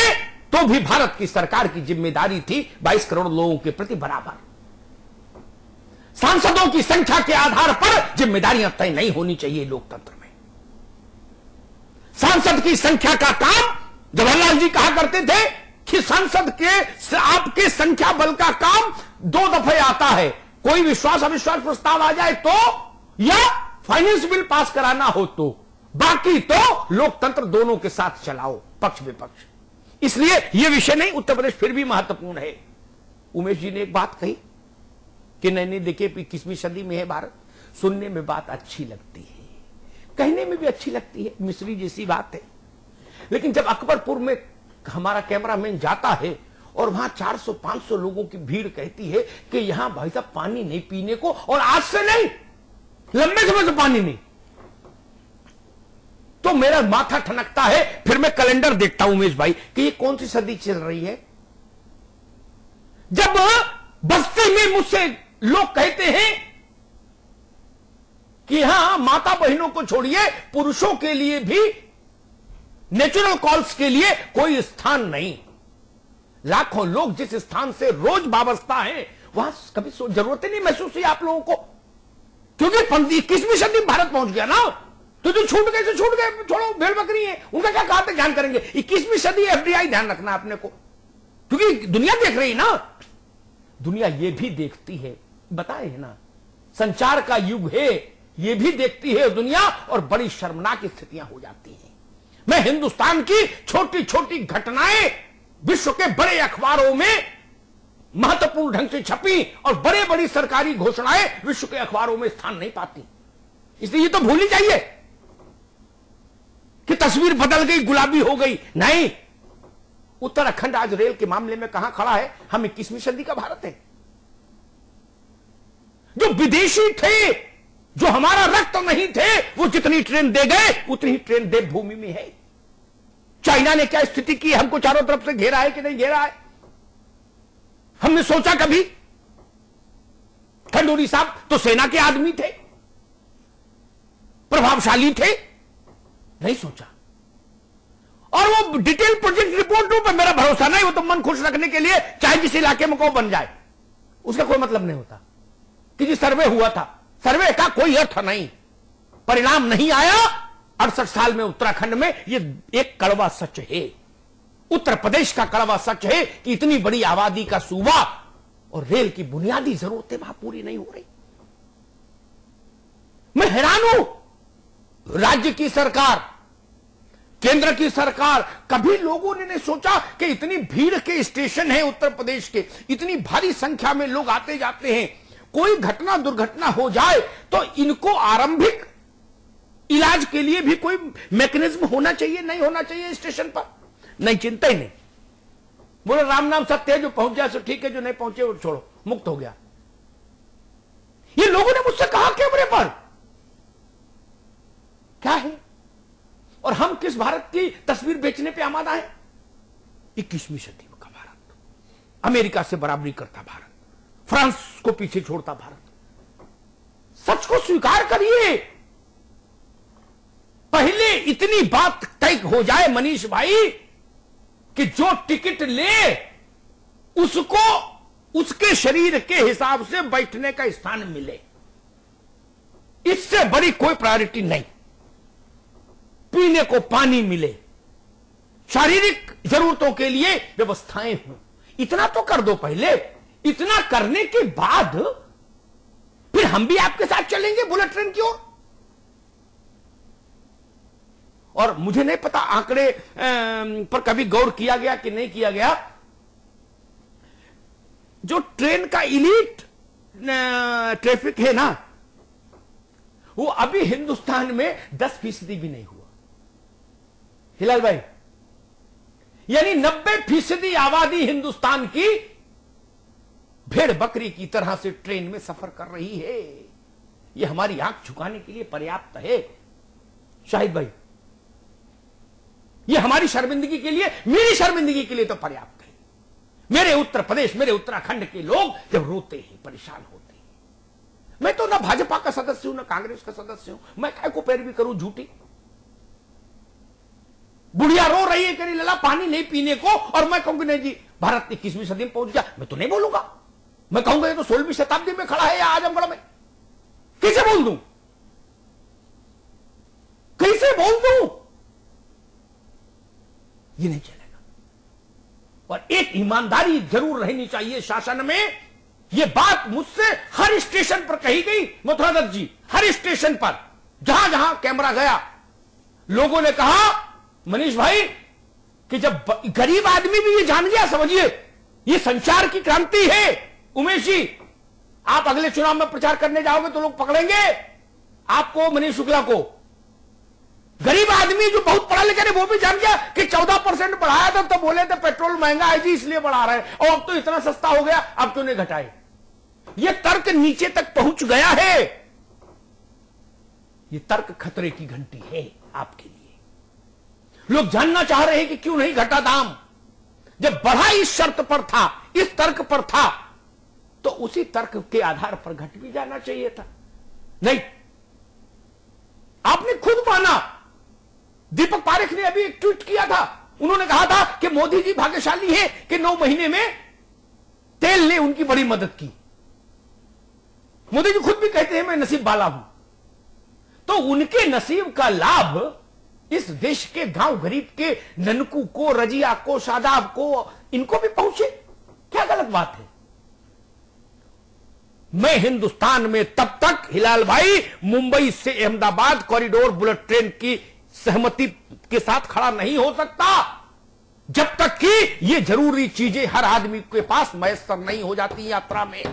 तो भी भारत की सरकार की जिम्मेदारी थी 22 करोड़ लोगों के प्रति बराबर। सांसदों की संख्या के आधार पर जिम्मेदारियां तय नहीं होनी चाहिए लोकतंत्र में। सांसद की संख्या का काम, जवाहरलाल जी कहा करते थे कि सांसद के आपके संख्या बल का काम 2 दफे आता है, कोई विश्वास अविश्वास प्रस्ताव आ जाए तो, या फाइनेंस बिल पास कराना हो तो, बाकी तो लोकतंत्र दोनों के साथ चलाओ, पक्ष विपक्ष। इसलिए यह विषय नहीं, उत्तर प्रदेश फिर भी महत्वपूर्ण है। उमेश जी ने एक बात कही कि नहीं देखिए 21वीं सदी में है भारत, सुनने में बात अच्छी लगती है, कहने में भी अच्छी लगती है, मिस्री जैसी बात है, लेकिन जब अकबरपुर में हमारा कैमरामैन जाता है और वहां 400-500 लोगों की भीड़ कहती है कि यहां भाई साहब पानी नहीं पीने को, और आज से नहीं लंबे समय से पानी नहीं, तो मेरा माथा ठनकता है। फिर मैं कैलेंडर देखता हूं उमेश भाई कि ये कौन सी सदी चल रही है। जब बस्ती में मुझसे लोग कहते हैं कि हां माता बहनों को छोड़िए, पुरुषों के लिए भी नेचुरल कॉल्स के लिए कोई स्थान नहीं। लाखों लोग जिस स्थान से रोज वाबस्ता हैं, वहां कभी जरूरत ही नहीं महसूस हुई आप लोगों को, क्योंकि 21वीं सदी में भारत पहुंच गया ना। तो जो छूट गए, छोड़ो, भेड़ बकरी है, उनका क्या कहा ध्यान करेंगे। 21वीं सदी एफडीआई ध्यान रखना अपने को, क्योंकि दुनिया देख रही ना, दुनिया ये भी देखती है, बताए है ना, संचार का युग है, ये भी देखती है दुनिया, और बड़ी शर्मनाक स्थितियां हो जाती हैं। मैं हिंदुस्तान की छोटी छोटी घटनाएं विश्व के बड़े अखबारों में महत्वपूर्ण ढंग से छपी, और बड़े बड़ी सरकारी घोषणाएं विश्व के अखबारों में स्थान नहीं पाती। इसलिए ये तो भूल ही जाइए कि तस्वीर बदल गई, गुलाबी हो गई। नहीं, उत्तराखंड आज रेल के मामले में कहां खड़ा है? हम 21वीं सदी का भारत है। जो विदेशी थे, जो हमारा रक्त नहीं थे, वो जितनी ट्रेन दे गए उतनी ही ट्रेन देवभूमि में है। चाइना ने क्या स्थिति की, हमको चारों तरफ से घेरा है कि नहीं घेरा है? हमने सोचा कभी? खंडूरी साहब तो सेना के आदमी थे, प्रभावशाली थे, नहीं सोचा। और वो डिटेल प्रोजेक्ट रिपोर्टों पर मेरा भरोसा नहीं, वो तो मन खुश रखने के लिए चाहे जिस इलाके में को बन जाए, उसका कोई मतलब नहीं होता कि जी सर्वे हुआ था। सर्वे का कोई अर्थ नहीं, परिणाम नहीं आया। 68 साल में उत्तराखंड में ये एक कड़वा सच है, उत्तर प्रदेश का कड़वा सच है कि इतनी बड़ी आबादी का सूबा और रेल की बुनियादी जरूरतें वहां पूरी नहीं हो रही। मैं हैरान हूं, राज्य की सरकार, केंद्र की सरकार, कभी लोगों ने नहीं सोचा कि इतनी भीड़ के स्टेशन है उत्तर प्रदेश के, इतनी भारी संख्या में लोग आते जाते हैं, कोई घटना दुर्घटना हो जाए तो इनको आरंभिक इलाज के लिए भी कोई मैकेनिज्म होना चाहिए, नहीं होना चाहिए स्टेशन पर? नहीं, चिंता ही नहीं। बोले राम नाम सत्य है, जो पहुंच जाए तो ठीक है, जो नहीं पहुंचे वो छोड़ो, मुक्त हो गया। ये लोगों ने मुझसे कहा कैमरे पर, क्या है? और हम किस भारत की तस्वीर बेचने पे आमादा है? 21वीं सदी का भारत, अमेरिका से बराबरी करता भारत, फ्रांस को पीछे छोड़ता भारत। सच को स्वीकार करिए। पहले इतनी बात तय हो जाए मनीष भाई कि जो टिकट ले उसको उसके शरीर के हिसाब से बैठने का स्थान मिले, इससे बड़ी कोई प्रायोरिटी नहीं। पीने को पानी मिले, शारीरिक जरूरतों के लिए व्यवस्थाएं हों, इतना तो कर दो पहले। इतना करने के बाद फिर हम भी आपके साथ चलेंगे बुलेट ट्रेन की ओर। और मुझे नहीं पता आंकड़े पर कभी गौर किया गया कि नहीं किया गया, जो ट्रेन का इलीट ट्रैफिक है ना, वो अभी हिंदुस्तान में 10% भी नहीं हुआ। हिलाल भाई, यानी 90% आबादी हिंदुस्तान की भेड़ बकरी की तरह से ट्रेन में सफर कर रही है। यह हमारी आंख झुकाने के लिए पर्याप्त है शाहिद भाई। यह हमारी शर्मिंदगी के लिए, मेरी शर्मिंदगी के लिए तो पर्याप्त है। मेरे उत्तर प्रदेश, मेरे उत्तराखंड के लोग जब रोते हैं, परेशान होते हैं, मैं तो ना भाजपा का सदस्य हूं ना कांग्रेस का सदस्य हूं, मैं काय को पैरवी करूं झूठी? बुढ़िया रो रही है कि लला पानी नहीं पीने को, और मैं कहूंगी नहीं जी भारत 21वीं सदी में पहुंच गया, मैं तो नहीं बोलूंगा। मैं कहूंगा ये तो 16वीं शताब्दी में खड़ा है या आजमगढ़ में। कैसे बोल दूं? कैसे बोल दूं? ये नहीं चलेगा। और एक ईमानदारी जरूर रहनी चाहिए शासन में। यह बात मुझसे हर स्टेशन पर कही गई मथुरा दत्त जी, हर स्टेशन पर जहां जहां कैमरा गया, लोगों ने कहा मनीष भाई कि जब गरीब आदमी भी ये जान गया, समझिए ये संचार की क्रांति है। उमेश जी, आप अगले चुनाव में प्रचार करने जाओगे तो लोग पकड़ेंगे आपको, मनीष शुक्ला को। गरीब आदमी जो बहुत पढ़ा लिखा है वो भी जान गया कि 14% बढ़ाया था, तो बोले थे पेट्रोल महंगा है जी इसलिए बढ़ा रहे हैं, और अब तो इतना सस्ता हो गया, अब क्यों नहीं घटाए? ये तर्क नीचे तक पहुंच गया है। ये तर्क खतरे की घंटी है आपके लिए। लोग जानना चाह रहे हैं कि क्यों नहीं घटा दाम, जब बढ़ा इस शर्त पर था, इस तर्क पर था, तो उसी तर्क के आधार पर घट भी जाना चाहिए था। नहीं, आपने खुद माना। दीपक पारेख ने अभी एक ट्वीट किया था, उन्होंने कहा था कि मोदी जी भाग्यशाली है कि 9 महीने में तेल ने उनकी बड़ी मदद की। मोदी जी खुद भी कहते हैं मैं नसीब वाला हूं। तो उनके नसीब का लाभ इस देश के गांव गरीब के ननकू को, रजिया को, शादाब को, इनको भी पहुंचे। क्या गलत बात है? मैं हिंदुस्तान में तब तक हिलाल भाई मुंबई से अहमदाबाद कॉरिडोर बुलेट ट्रेन की सहमति के साथ खड़ा नहीं हो सकता जब तक कि ये जरूरी चीजें हर आदमी के पास मैसर नहीं हो जाती यात्रा में।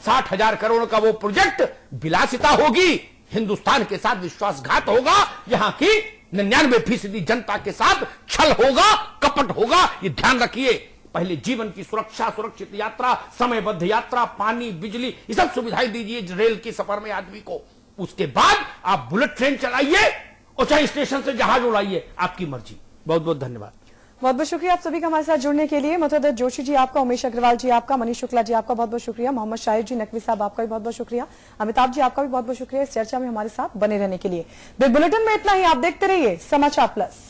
60,000 करोड़ का वो प्रोजेक्ट विलासिता होगी, हिंदुस्तान के साथ विश्वासघात होगा, यहां की 99% जनता के साथ छल होगा, कपट होगा। ये ध्यान रखिए। पहले जीवन की सुरक्षा, सुरक्षित यात्रा, समयबद्ध यात्रा, पानी, बिजली, ये सब सुविधाएं दीजिए रेल के सफर में आदमी को। उसके बाद आप बुलेट ट्रेन चलाइए और चाहे स्टेशन से जहाज उड़ाइए, आपकी मर्जी। बहुत बहुत धन्यवाद। बहुत बहुत शुक्रिया आप सभी का हमारे साथ जुड़ने के लिए। मधुकर जोशी जी आपका, उमेश अग्रवाल जी आपका, मनीष शुक्ला जी आपका बहुत बहुत शुक्रिया, मोहम्मद शाहिद जी, नकवी साहब आपका भी बहुत बहुत शुक्रिया, अमिताभ जी आपका भी बहुत बहुत शुक्रिया इस चर्चा में हमारे साथ बने रहने के लिए। बुलेटिन में इतना ही। आप देखते रहिए समाचार प्लस।